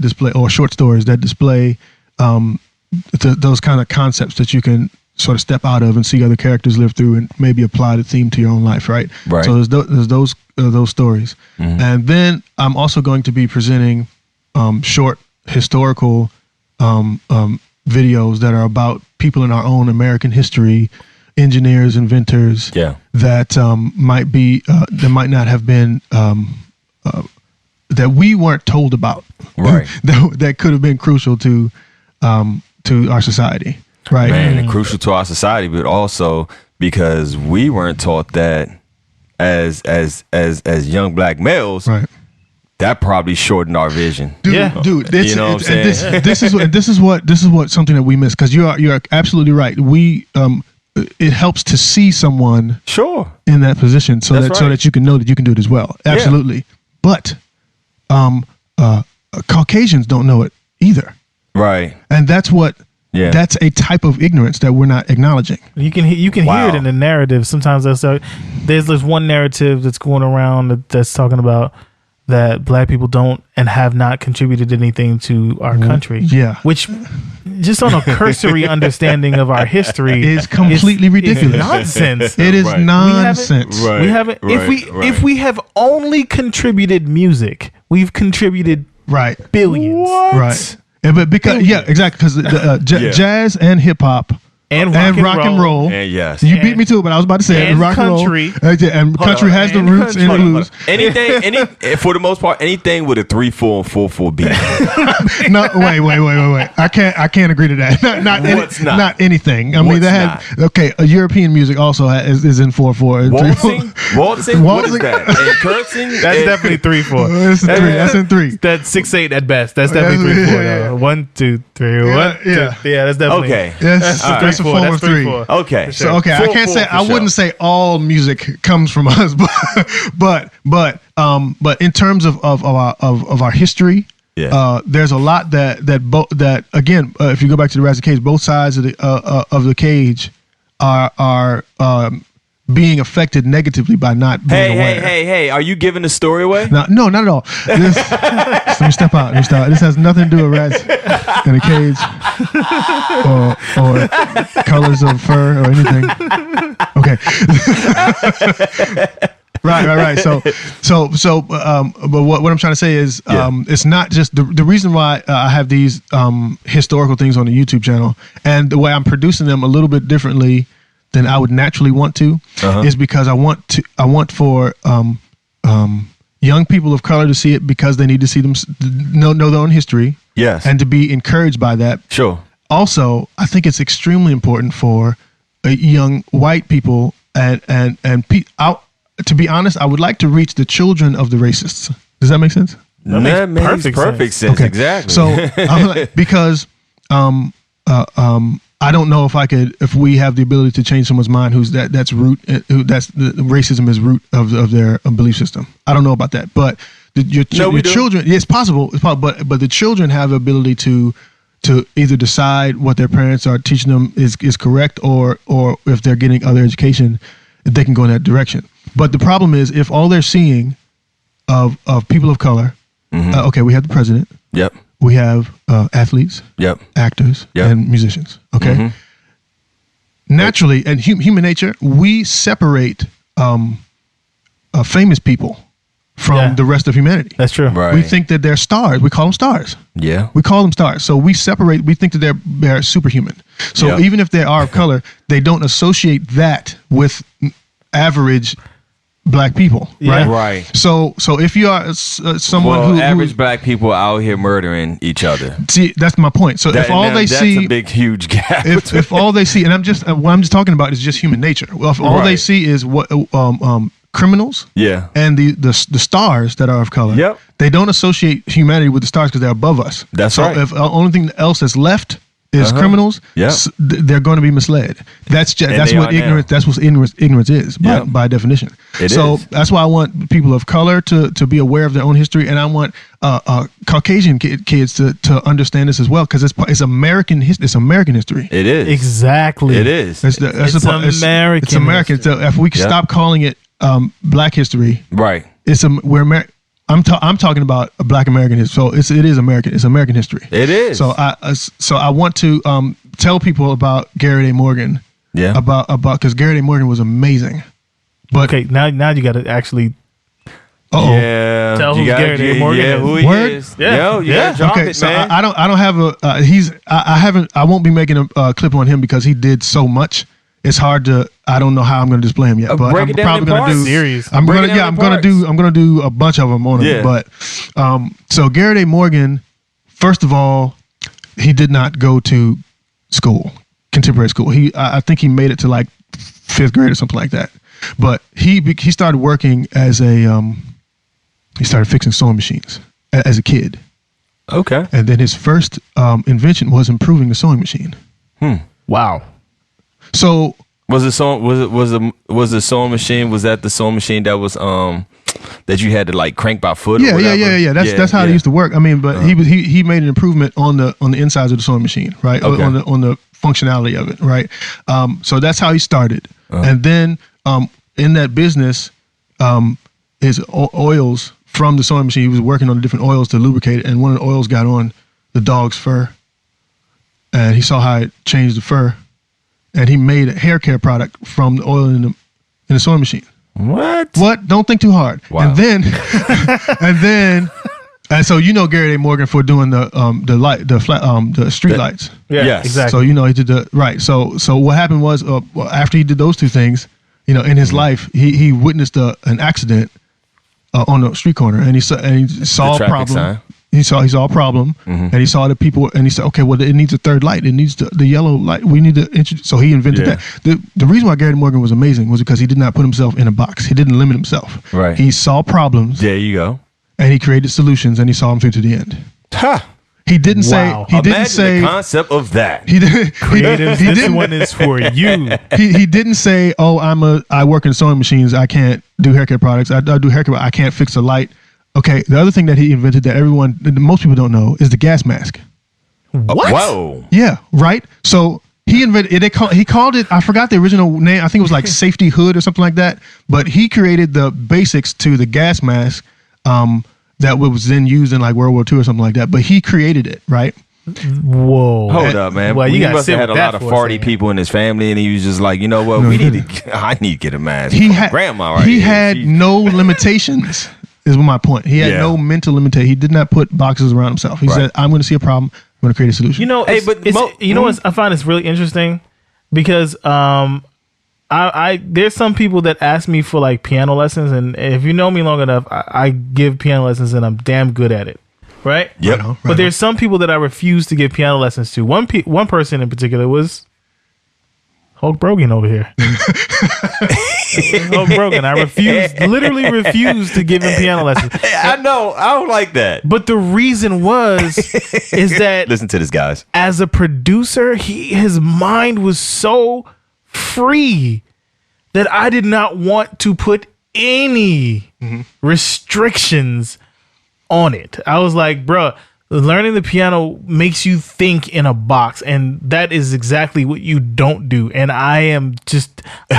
display, or short stories that display those kind of concepts that you can sort of step out of and see other characters live through, and maybe apply the theme to your own life, right? Right. So there's those stories, and then I'm also going to be presenting short historical videos that are about people in our own American history. Engineers, inventors, that might not have been that we weren't told about, right? that could have been crucial to our society, right? Man, and crucial to our society, but also because we weren't taught that as young black males, right? That probably shortened our vision. Dude, you know what I'm saying? This is what something that we miss, because you're absolutely right. We it helps to see someone in that position so that you can know that you can do it as well. Absolutely. But Caucasians don't know it either. Right. And that's a type of ignorance that we're not acknowledging. You can hear it in the narrative. Sometimes there's this one narrative that's going around that's talking about that black people don't and have not contributed anything to our country. Yeah. Which, just on a cursory understanding of our history, is completely ridiculous. It's nonsense. It is nonsense. We haven't if we have only contributed music, we've contributed billions. What? Right. But because exactly, because jazz and hip hop and rock and roll. And yes. You beat me to it, but I was about to say and rock country. And roll. And country has the roots in blues. Anything, for the most part, anything with a 3/4 and 4/4 beat. No, wait. I can't agree to that. Not anything. I mean, a European music also is in 4/4. Waltzing. What is that? And cursing. That's definitely 3/4. That's in 3. That's 6/8 at best. That's definitely 3/4. 1, 2, 3. 1, 2. Yeah, that's definitely okay. Yes. That's a form of three. Okay. So okay, I can't say I wouldn't say all music comes from us, but in terms of our history, there's a lot that again, if you go back to the Razzie Cage, both sides of the cage are being affected negatively by not being aware. Hey, are you giving the story away? No, not at all. Let me step out. This has nothing to do with rats in a cage or colors of fur or anything. Okay. Right. So, but what I'm trying to say is, it's not just the reason why I have these historical things on the YouTube channel, and the way I'm producing them a little bit differently than I would naturally want to, is because I want for young people of color to see it because they need to see them know their own history, and to be encouraged by that. Sure. Also, I think it's extremely important for young white people and to be honest, I would like to reach the children of the racists. Does that make sense? That makes perfect sense. Okay. Exactly. So because I don't know if we have the ability to change someone's mind that's racism is root of their belief system. I don't know about that, but your children, it's possible, but the children have the ability to either decide what their parents are teaching them is correct, or if they're getting other education, they can go in that direction. But the problem is, if all they're seeing of people of color, okay, we have the president. Yep. We have athletes, actors, and musicians. Okay, naturally, and human nature, we separate famous people from the rest of humanity. That's true. Right. We think that they're stars. We call them stars. Yeah, we call them stars. So we separate. We think that they're superhuman. So even if they are of color, they don't associate that with average black people, right? So if you are someone who average black people out here murdering each other. See, that's my point. So if all they see, that's a big, huge gap. If all they see, and what I'm just talking about is just human nature. Well, if all they see is what criminals, and the stars that are of color, they don't associate humanity with the stars because they're above us. That's right. If the only thing else that's left is criminals, they're going to be misled. That's what ignorance. That's what ignorance is by definition. That's why I want people of color to be aware of their own history, and I want Caucasian kids to understand this as well, because it's American history. It's American history. It is exactly. It is. It's American. It's American. History. So if we can stop calling it Black history, right? We're American. I'm talking about a Black American history. So it is American. It's American history. It is. So I want to tell people about Garrett A. Morgan. Yeah. About because Garrett A. Morgan was amazing. But okay, now you got to actually. Yeah. Tell who Garrett A. Morgan is. Who he is. Yeah. You gotta drop okay, it, so man. I don't have I won't be making a clip on him because he did so much. It's hard to. I don't know how I'm going to display him yet, but I'm probably going to do series. I'm going to do a bunch of them on him. But so Garrett A. Morgan, first of all, he did not go to school, contemporary school. I think he made it to like 5th grade or something like that. But he started working as he started fixing sewing machines as a kid. Okay. And then his first invention was improving the sewing machine. Wow. So was the sewing machine? Was that the sewing machine that was that you had to like crank by foot? Yeah. That's how it used to work. I mean, but he made an improvement on the insides of the sewing machine, right? Okay. On the functionality of it, right? So that's how he started, and then in that business, his oils from the sewing machine. He was working on the different oils to lubricate it, and one of the oils got on the dog's fur, and he saw how it changed the fur. And he made a hair care product from the oil in the sewing machine. What? Don't think too hard. Wow. And so Garrett A. Morgan for doing the street lights. Yeah, yes. Exactly. So he did the right. So what happened was after he did those two things, in his life he witnessed an accident on the street corner, and he saw a problem. Sign. He saw a problem, and he saw the people, and he said, "Okay, well, it needs a third light. It needs the yellow light. We need to introduce." So he invented that. The reason why Garrett Morgan was amazing was because he did not put himself in a box. He didn't limit himself. Right. He saw problems. There you go. And he created solutions, and he saw them through to the end. Ha! He didn't Wow. say. He didn't Imagine say the concept of that. He didn't. Creatives, this one is for you. He didn't say, "Oh, I work in sewing machines. I can't do haircut products. I do haircut, but I can't fix a light." Okay. The other thing that he invented that most people don't know is the gas mask. What? Whoa. Yeah. Right. So he invented it. He called it. I forgot the original name. I think it was like safety hood or something like that. But he created the basics to the gas mask. That was then used in like World War II or something like that. But he created it. Right. Whoa. Hold up, man. Well, you He gotta must sit have had a with lot that of for a farty second. people in his family, and he was just like, you know what, I need to get a mask. He For had grandma right He here. had no limitations. Is my point. He had no mental limitation. He did not put boxes around himself. He said, "I'm going to see a problem. I'm going to create a solution." You know, Hey, but I find it's really interesting because I there's some people that ask me for like piano lessons, and if you know me long enough, I give piano lessons and I'm damn good at it, right? Yep. But there's some people that I refuse to give piano lessons to. One person in particular was Hulk Brogan over here. Hulk Brogan. I literally refused to give him piano lessons. I know. I don't like that. But the reason is that Listen to this, guys. as a producer, his mind was so free that I did not want to put any restrictions on it. I was like, bruh, learning the piano makes you think in a box, and that is exactly what you don't do. And I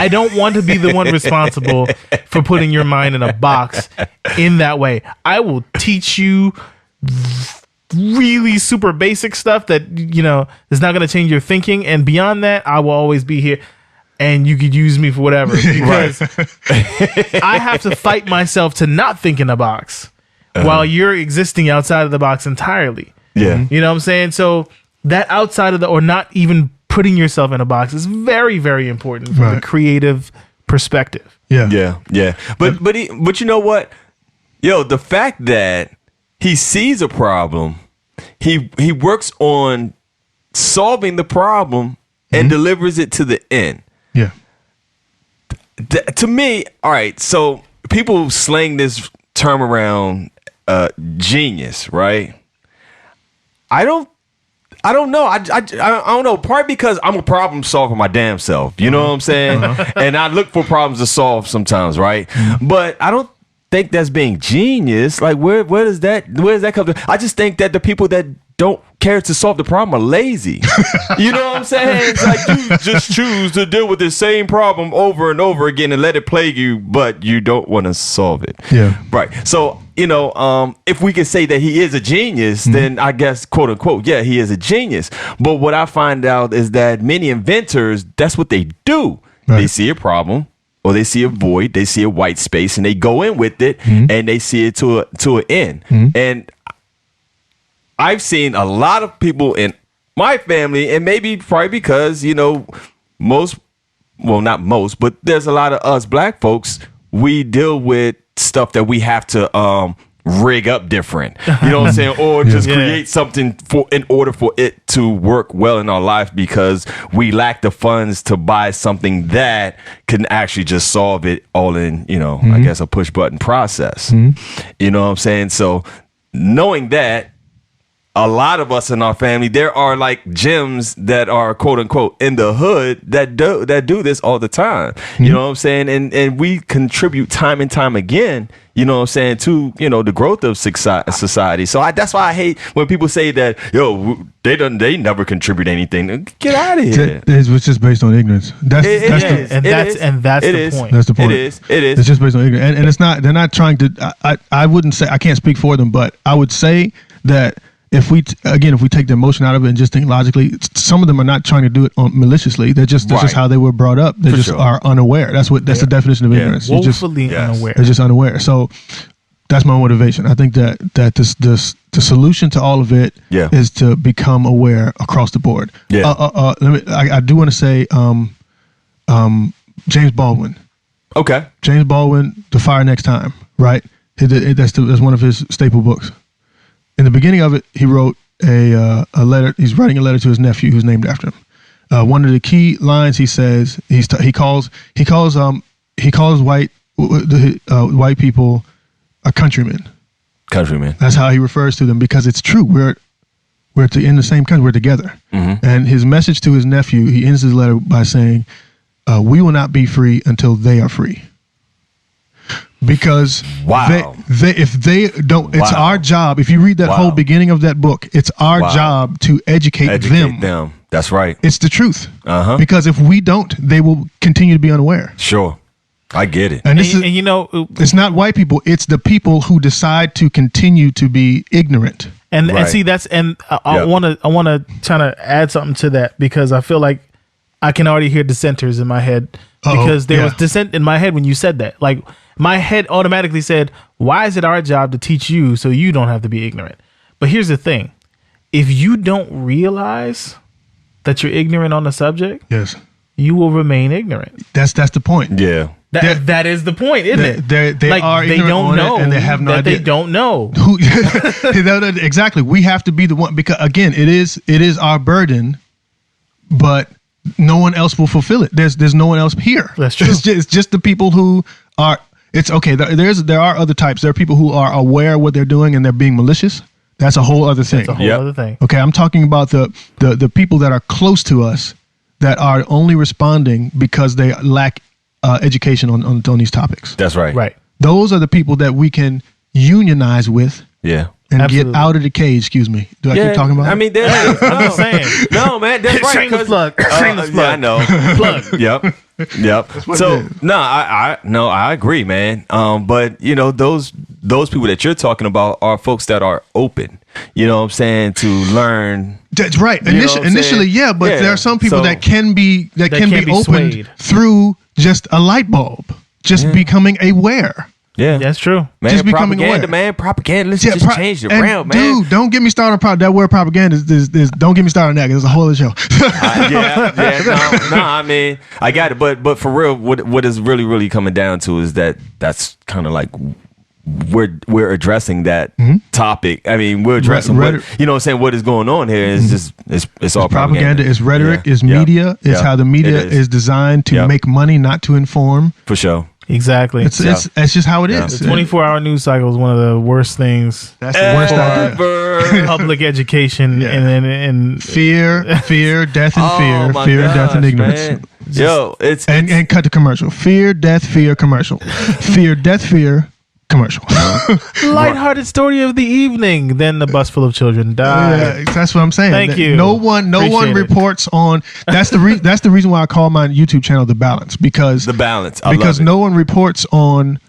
don't want to be the one responsible for putting your mind in a box in that way. I will teach you really super basic stuff that, you know, is not going to change your thinking. And beyond that, I will always be here. And you could use me for whatever, because I have to fight myself to not think in a box while you're existing outside of the box entirely. Yeah. You know what I'm saying? So that outside of or not even putting yourself in a box is very, very important from the creative perspective. Yeah. But you know what? Yo, the fact that he sees a problem, he works on solving the problem and delivers it to the end. Yeah. To me, all right, so people slang this term around, genius, right? I don't know. I don't know. Part because I'm a problem solver my damn self. You know what I'm saying? And I look for problems to solve sometimes, right? But I don't think that's being genius. Like where does that come from? I just think that the people that don't care to solve the problem are lazy. You know what I'm saying? It's like you just choose to deal with the same problem over and over again and let it plague you, but you don't want to solve it. Yeah. Right. So, you know, if we can say that he is a genius, then I guess, quote unquote, yeah, he is a genius. But what I find out is that many inventors, that's what they do. Right. They see a problem, or they see a void, they see a white space, and they go in with it, and they see it to an end. And I've seen a lot of people in my family, and maybe probably because, you know, not most, but there's a lot of us black folks, we deal with stuff that we have to rig up different. You know what I'm saying? Or just create something in order for it to work well in our life, because we lack the funds to buy something that can actually just solve it all in, you know, I guess a push button process. You know what I'm saying? So knowing that, a lot of us in our family, there are like gems that are quote unquote in the hood that do this all the time. You know what I'm saying? And we contribute time and time again, you know what I'm saying, to, you know, the growth of society. So that's why I hate when people say that, yo, they never contribute anything. Get out of here. It's just based on ignorance. That's the point. That's the point. It is. It's just based on ignorance. And it's not, they're not trying to, I wouldn't say, I can't speak for them, but I would say that if we take the emotion out of it and just think logically, some of them are not trying to do it maliciously. That's just how they were brought up. They are unaware. That's the definition of ignorance. Woefully unaware. They're just unaware. So that's my motivation. I think that the solution to all of it is to become aware across the board. Yeah. I do want to say James Baldwin. Okay. James Baldwin, The Fire Next Time. Right. That's one of his staple books. In the beginning of it, he wrote a letter. He's writing a letter to his nephew, who's named after him. One of the key lines he says, he calls white people a countrymen. Countrymen. That's how he refers to them, because it's true. We're in the same country. We're together. Mm-hmm. And his message to his nephew, he ends his letter by saying, we will not be free until they are free. Because if they don't, it's our job. If you read that whole beginning of that book, it's our job to educate them. That's right. It's the truth. Uh-huh. Because if we don't, they will continue to be unaware. Sure. I get it. And it's not white people. It's the people who decide to continue to be ignorant. And see, I want to try to add something to that, because I feel like I can already hear dissenters in my head, because there was dissent in my head when you said that. Like, my head automatically said, why is it our job to teach you so you don't have to be ignorant? But here's the thing. If you don't realize that you're ignorant on the subject, yes, you will remain ignorant. That's the point. Yeah. That is the point, isn't it? They are ignorant, they don't know, and they have no idea. They don't know. Exactly. We have to be the one, because again, it is our burden, but no one else will fulfill it. There's no one else here. That's true. It's just the people who are. It's okay. There are other types. There are people who are aware of what they're doing and they're being malicious. That's a whole other thing. That's a whole other thing. Okay, I'm talking about the people that are close to us that are only responding because they lack education on these topics. That's right. Right. Those are the people that we can unionize with. Yeah. And Absolutely. get out of the cage. Excuse me. Do I keep talking about it? I mean, I'm just saying. No, man, that's right. Shameless plug. Shameless plug. I know. Plug. Yep. So I agree, man. But those people that you're talking about are folks that are open. You know what I'm saying, to learn. That's right. Initially, yeah, but there are some people that can be opened swayed through just a light bulb, just becoming aware. Yeah, that's true. Man, just becoming propaganda, aware. man. Propaganda. Let's just change it around, man. Dude, don't get me started on that word propaganda. Is don't get me started on that, because it's a whole other show. No, I mean, I got it. But for real, what is really coming down to is that's kind of like we're addressing that topic. I mean, we're addressing what I'm saying. What is going on here is just it's all propaganda. It's rhetoric. It's media. It's how the media is designed to make money, not to inform. For sure. Exactly. It's just how it is. The 24-hour news cycle is one of the worst things. That's the worst idea. Public education and fear, death, and fear, fear, death, and ignorance. And cut the commercial. Fear, death, fear, commercial. Fear, death, fear, commercial. Lighthearted story of the evening. Then the bus full of children died. Yeah, that's what I'm saying. Thank you. No one reports on. That's the reason why I call my YouTube channel The Balance, because no one reports on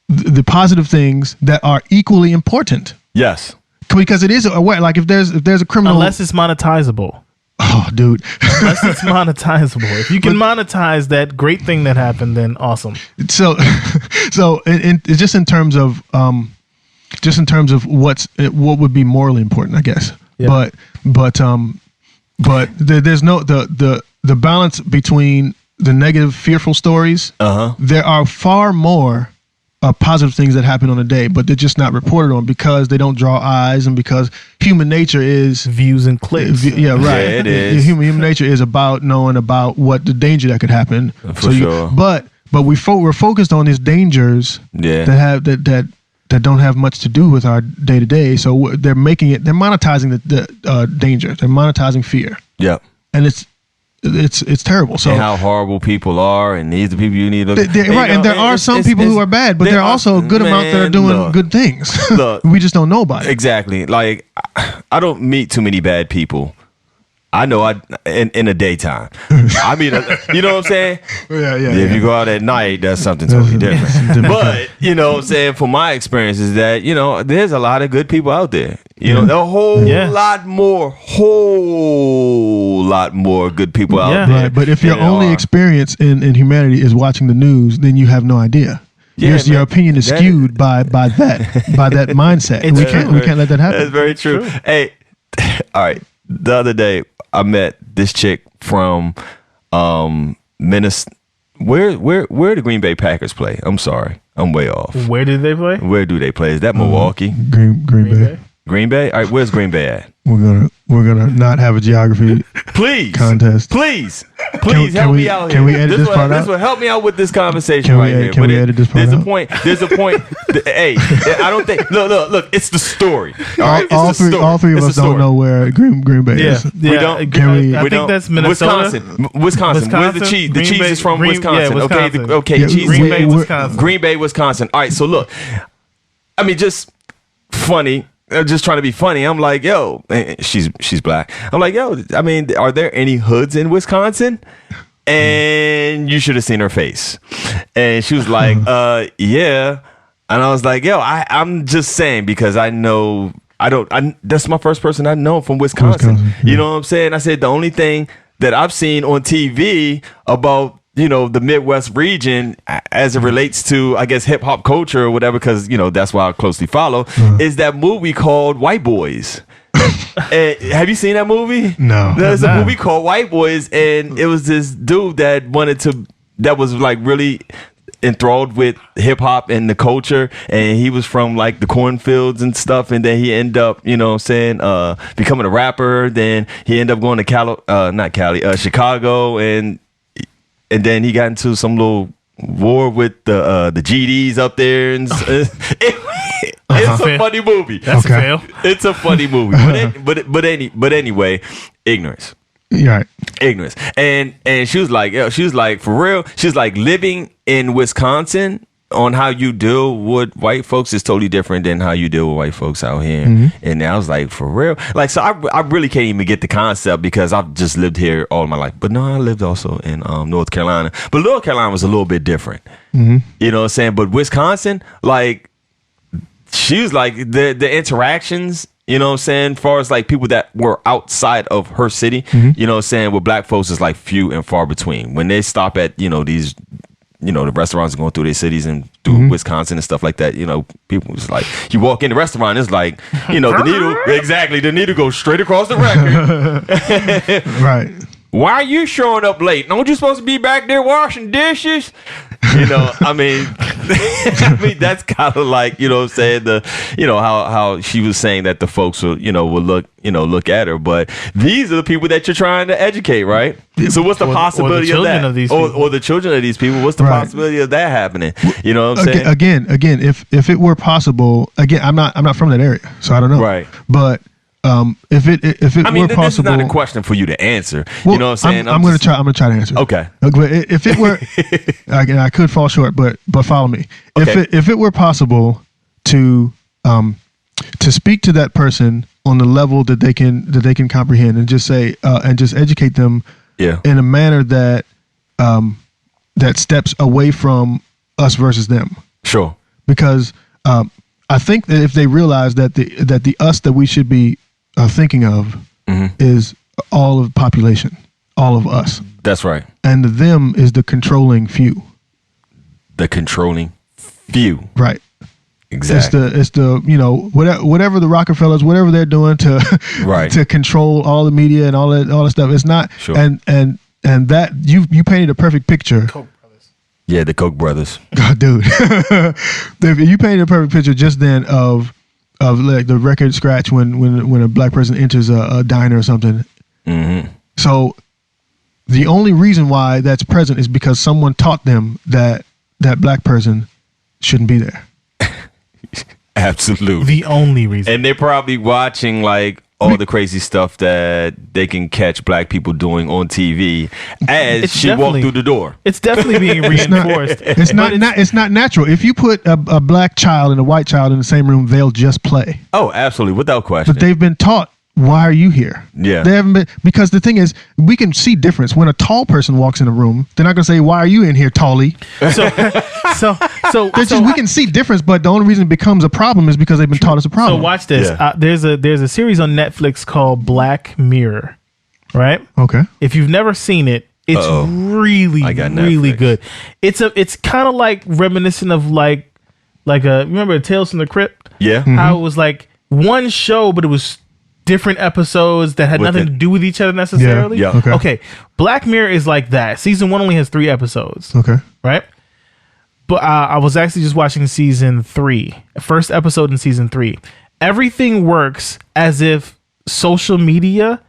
the positive things that are equally important. Yes, because it is like if there's a criminal, unless it's monetizable. Oh, dude. Unless it's monetizable. If you can monetize that great thing that happened, then awesome. So just in terms of what would be morally important, I guess. Yeah. But there's no the balance between the negative, fearful stories. There are far more positive things that happen on a day, but they're just not reported on because they don't draw eyes, and because human nature is views and clicks. Yeah, right. Yeah, it is. Human nature is about knowing about what the danger that could happen. For sure. But we're focused on these dangers that don't have much to do with our day to day. So they're monetizing the danger. They're monetizing fear. Yeah, and it's terrible. So and how horrible people are, and these are people you need to right. And there are some people who are bad, but there are also a good amount that are doing good things. We just don't know about it. Exactly. Like, I don't meet too many bad people. I know in the daytime. I mean, you know what I'm saying? Yeah. If you go out at night, that's something totally different. But, you know what I'm saying, from my experience is that, there's a lot of good people out there. A whole lot more good people out there. Right. But if your only experience in humanity is watching the news, then you have no idea. Your opinion is skewed by that mindset. We can't let that happen. That's very true. Hey, all right. The other day, I met this chick from Minnesota. Where the Green Bay Packers play? I'm sorry, I'm way off. Where did they play? Where do they play? Is that Milwaukee? Green Bay. Green Bay? All right, where's Green Bay at? we're gonna not have a geography contest. Please help me out here. Can we edit this part out? This will help me out with this conversation here. Can we edit this part out? There's a point. Hey, I don't think. Look. It's the story. All three of us don't know where Green Bay is. We don't. I think that's Minnesota. Wisconsin. Where's the cheese? The cheese is from Wisconsin. Okay. Green Bay, Wisconsin. Green Bay, Wisconsin. All right. So look, I mean, just funny. Just trying to be funny. I'm like, yo, she's black. I'm like, yo, I mean, are there any hoods in Wisconsin? And you should have seen her face. And she was like, yeah. And I was like, yo, I'm just saying because I know that's my first person I know from Wisconsin. You know what I'm saying? I said the only thing that I've seen on TV about the Midwest region as it relates to, I guess, hip hop culture or whatever, because, that's why I closely follow, is that movie called White Boys. Have you seen that movie? No. There's a movie called White Boys, and it was this dude that was like really enthralled with hip hop and the culture, and he was from like the cornfields and stuff, and then he ended up, becoming a rapper. Then he ended up going to Chicago, and then he got into some little war with the GDs up there, and it's a funny movie. That's a fail. It's a funny movie, but anyway, ignorance. Yeah, right. Ignorance. And she was like, for real, she's like, living in Wisconsin on how you deal with white folks is totally different than how you deal with white folks out here. And I was like, for real? Like, so I really can't even get the concept because I've just lived here all my life. But no, I lived also in North Carolina. But North Carolina was a little bit different. You know what I'm saying? But Wisconsin, like, she was like, the interactions, you know what I'm saying, as far as like people that were outside of her city, you know what I'm saying, with black folks is like few and far between. When they stop at, these, the restaurants going through their cities and through Wisconsin and stuff like that, people was like, you walk in the restaurant, it's like, the needle goes straight across the record. Right. Why are you showing up late? Aren't you supposed to be back there washing dishes? I mean, that's kind of like, what I'm saying, how she was saying that the folks will look at her. But these are the people that you're trying to educate, right? So what's the possibility of that? Or the children of these people, what's the possibility of that happening? You know what I'm saying? Again, if it were possible, again, I'm not from that area, so I don't know. Right. But if it were possible, this is not a question for you to answer. Well, you know what I'm saying? I'm going to try to answer. Okay. But if it were, again, I could fall short, but follow me. Okay. If it were possible to speak to that person on the level that they can comprehend, and just say and just educate them in a manner that that steps away from us versus them. Sure. Because I think that if they realize that the us that we should be thinking of is all of population, all of us. That's right. And the them is the controlling few. The controlling few. Right. Exactly. It's the whatever the Rockefellers, whatever they're doing to to control all the media and all that stuff. It's not and that you painted a perfect picture. Yeah, the Koch brothers. God, dude. You painted a perfect picture just then of like the record scratch when a black person enters a diner or something. So the only reason why that's present is because someone taught them that black person shouldn't be there. Absolutely. The only reason. And they're probably watching like all the crazy stuff that they can catch black people doing on TV as she walked through the door. It's definitely being reinforced. It's not natural. If you put a black child and a white child in the same room, they'll just play. Oh, absolutely, without question. But they've been taught, why are you here? Yeah. They haven't been, because the thing is, we can see difference. When a tall person walks in a room, they're not going to say, why are you in here, tallie? So we can see difference, but the only reason it becomes a problem is because they've been taught it's a problem. So watch this. Yeah. There's a series on Netflix called Black Mirror, right? Okay. If you've never seen it, it's really good. It's kind of like reminiscent of like remember Tales from the Crypt? Yeah. How it was like one show, but it was different episodes that had nothing to do with each other necessarily. Yeah. Okay. Black Mirror is like that. Season 1 only has 3 episodes. Okay. Right? But I was actually just watching season 3, first episode in season 3. Everything works as if social media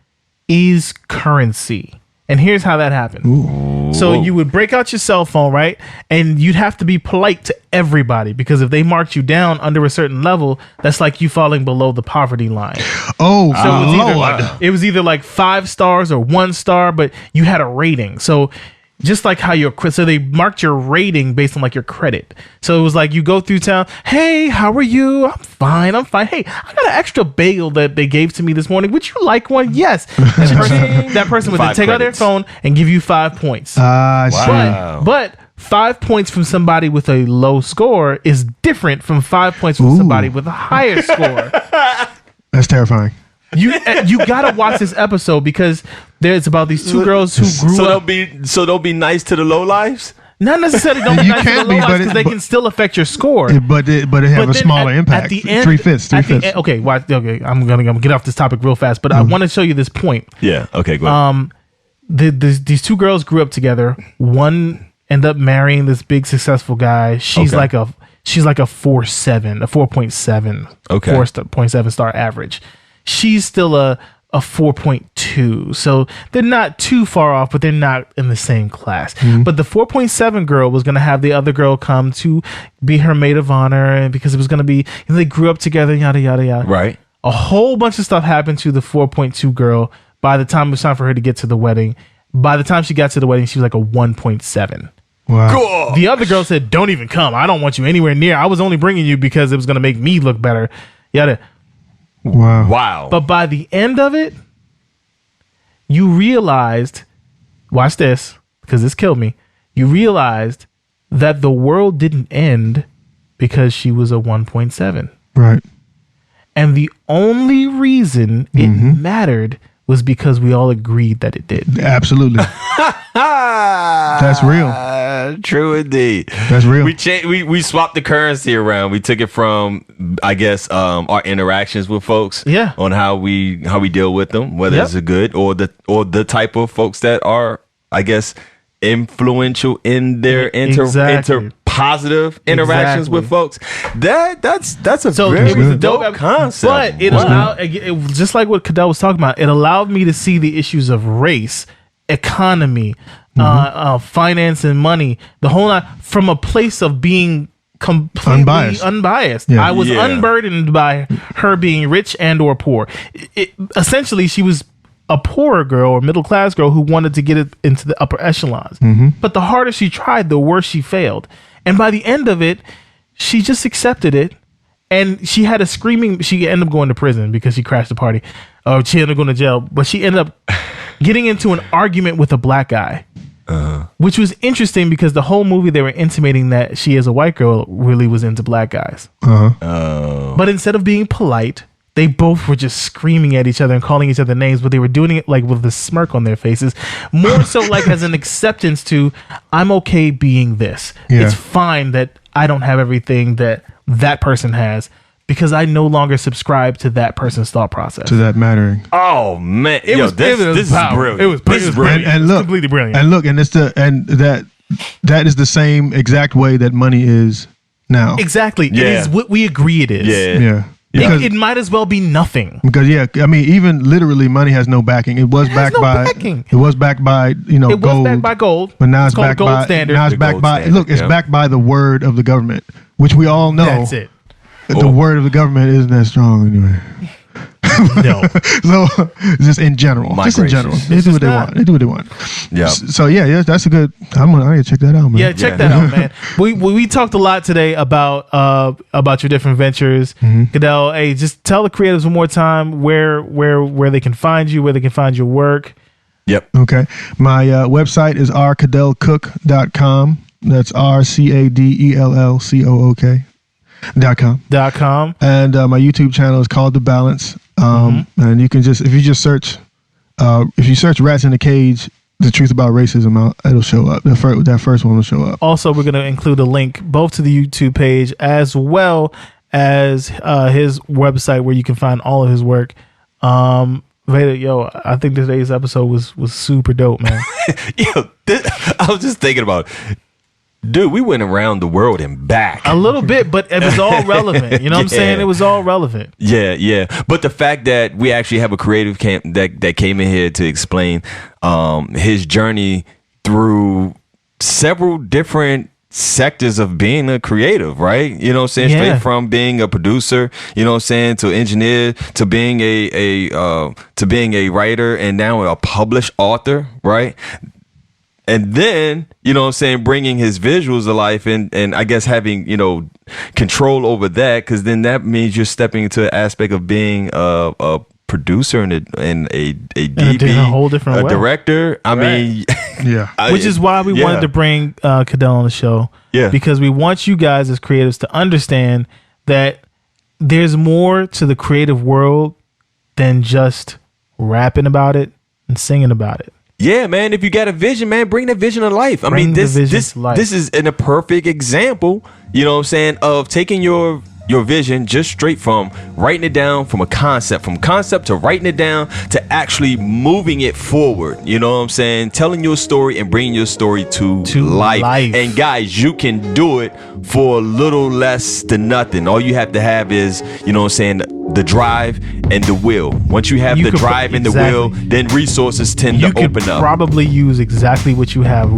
is currency. And here's how that happened. Ooh. So you would break out your cell phone, right? And you'd have to be polite to everybody, because if they marked you down under a certain level, that's like you falling below the poverty line. Oh, so it was either like 5 stars or 1 star, but you had a rating. So just like how so they marked your rating based on like your credit. So it was like you go through town. Hey, how are you? I'm fine. Hey, I got an extra bagel that they gave to me this morning. Would you like one? Yes. That person would then take out their phone and give you 5 points. Wow. But 5 points from somebody with a low score is different from 5 points from somebody with a higher score. That's terrifying. You gotta watch this episode, because it's about these 2 girls who grew up. So they'll be nice to the low lives? Not necessarily don't be nice to the low lives, because they can still affect your score. But it have a smaller impact. At the end, 3/5. Okay, okay. I'm gonna get off this topic real fast, but I want to show you this point. Yeah. Okay. Go ahead. These 2 girls grew up together. One ended up marrying this big successful guy. She's like a 4.7, a 4.7. Okay. 4.7 star average. She's still a 4.2. So they're not too far off, but they're not in the same class. Mm-hmm. But the 4.7 girl was going to have the other girl come to be her maid of honor, and because it was going to be, they grew up together, yada, yada, yada. Right. A whole bunch of stuff happened to the 4.2 girl by the time it was time for her to get to the wedding. By the time she got to the wedding, she was like a 1.7. Wow. Cool. The other girl said, don't even come. I don't want you anywhere near. I was only bringing you because it was going to make me look better. Yada. Wow. But by the end of it, you realized, watch this, because this killed me. You realized that the world didn't end because she was a 1.7. Right. And the only reason it mattered was because we all agreed that it did. Absolutely. That's real. True indeed. That's real. We swapped the currency around. We took it from, I guess, our interactions with folks. Yeah. On how we deal with them, whether it's a good or the type of folks that are, I guess, influential in their positive interactions with folks. That's a very it was a dope concept. But it allowed, just like what Cadell was talking about, it allowed me to see the issues of race, economy, finance and money, the whole lot, from a place of being completely unbiased. Yeah. I was unburdened by her being rich and or poor. Essentially, she was a poorer girl or middle class girl who wanted to get it into the upper echelons. But the harder she tried, the worse she failed. And by the end of it, she just accepted it. And she had she ended up going to prison because she crashed the party. Or she ended up going to jail. But she ended up getting into an argument with a black guy. Which was interesting because the whole movie they were intimating that she, as a white girl, really was into black guys. But instead of being polite, they both were just screaming at each other and calling each other names, but they were doing it like with a smirk on their faces, more so like as an acceptance to, I'm okay being this. Yeah. It's fine that I don't have everything that person has, because I no longer subscribe to that person's thought process. To that mattering. Oh man, this is brilliant. It was brilliant. And look, completely brilliant. And look, and that is the same exact way that money is now. Exactly. Yeah. It is what we agree it is. Yeah. It might as well be nothing. Because even literally, money has no backing. It was backed by gold. But now it's backed by gold standard. Now it's backed by it's backed by the word of the government, which we all know. That's it. The word of the government isn't that strong anyway. No. So just in general. They do what they want. Yeah. So that's a good. I need to check that out, man. Yeah, check that out, man. We talked a lot today about your different ventures. Cadell, hey, just tell the creatives one more time where they can find you, where they can find your work. Yep. Okay. My website is rcadellcook.com. That's RCADELLCOOK. .com. And my YouTube channel is called The Balance. And you can if you search Rats in a Cage, The Truth About Racism, it'll show up. That first one will show up. Also, we're going to include a link both to the YouTube page as well as his website where you can find all of his work. Veda, I think today's episode was super dope, man. I was just thinking about it. Dude, we went around the world and back. A little bit, but it was all relevant. You know what I'm saying? It was all relevant. Yeah. But the fact that we actually have a creative camp that came in here to explain his journey through several different sectors of being a creative, right? You know what I'm saying? Yeah. Straight from being a producer, you know what I'm saying, to engineer, to being a writer, and now a published author, right? And then, you know what I'm saying, bringing his visuals to life and I guess having, you know, control over that, because then that means you're stepping into an aspect of being a producer and a DP, a whole different way. Director. I mean, Yeah. Which is why we wanted to bring Cadell on the show. Yeah. Because we want you guys as creatives to understand that there's more to the creative world than just rapping about it and singing about it. Yeah, man. If you got a vision, man, bring that vision to life. I mean, this is a perfect example, you know what I'm saying, of taking your vision just straight from writing it down from concept to writing it down to actually moving it forward. You know what I'm saying? Telling your story and bringing your story to life. And guys, you can do it for a little less than nothing. All you have to have is, you know what I'm saying, the drive and the will. Once you have the drive and the will, then resources tend to open up. You could probably use exactly what you have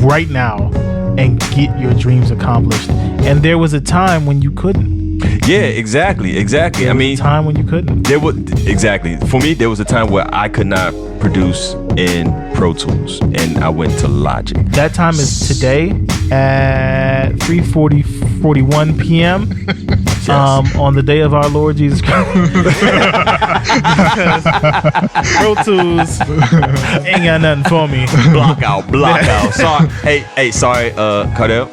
right now and get your dreams accomplished. And there was a time when you couldn't. Yeah, exactly. There was a time when you couldn't. For me, there was a time where I could not produce in Pro Tools, and I went to Logic. That time is today at 3:41 p.m. Yes. On the day of our Lord Jesus Christ. Pro Tools ain't got nothing for me. Block out. Sorry. Sorry, Cadell.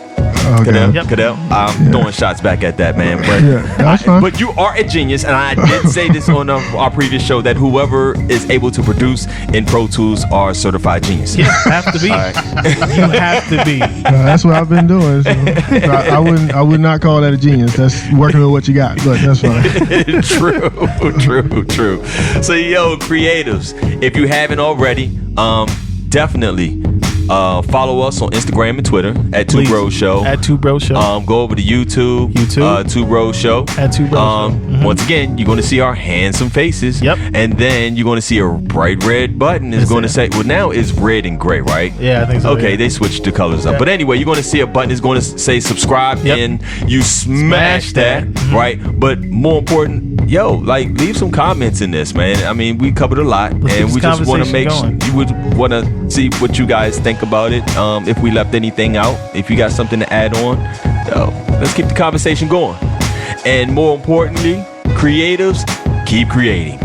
Cadell, I'm throwing shots back at that, man. But that's fine. But you are a genius, and I did say this on our previous show that whoever is able to produce in Pro Tools are certified geniuses. Yeah, have to be. You have to be. That's what I've been doing. So I would not call that a genius. That's working with what you got, but that's fine. True. So, yo, creatives, if you haven't already, definitely follow us on Instagram and Twitter at Two Bros Show. At Two Bros Show. Go over to YouTube. Two Bros Show. At Two Bros Show. Once again, you're going to see our handsome faces. Yep. And then you're going to see a bright red button. It's going to say, well, now it's red and gray, right? Yeah, I think so. Okay, they switched the colors up. But anyway, you're going to see a button. It's going to say subscribe, and you smash that, right? But more important, leave some comments in this, man. I mean, we covered a lot, and we just want to make sure you would want to see what you guys think about it. If we left anything out, if you got something to add on, let's keep the conversation going. And more importantly, creatives, keep creating.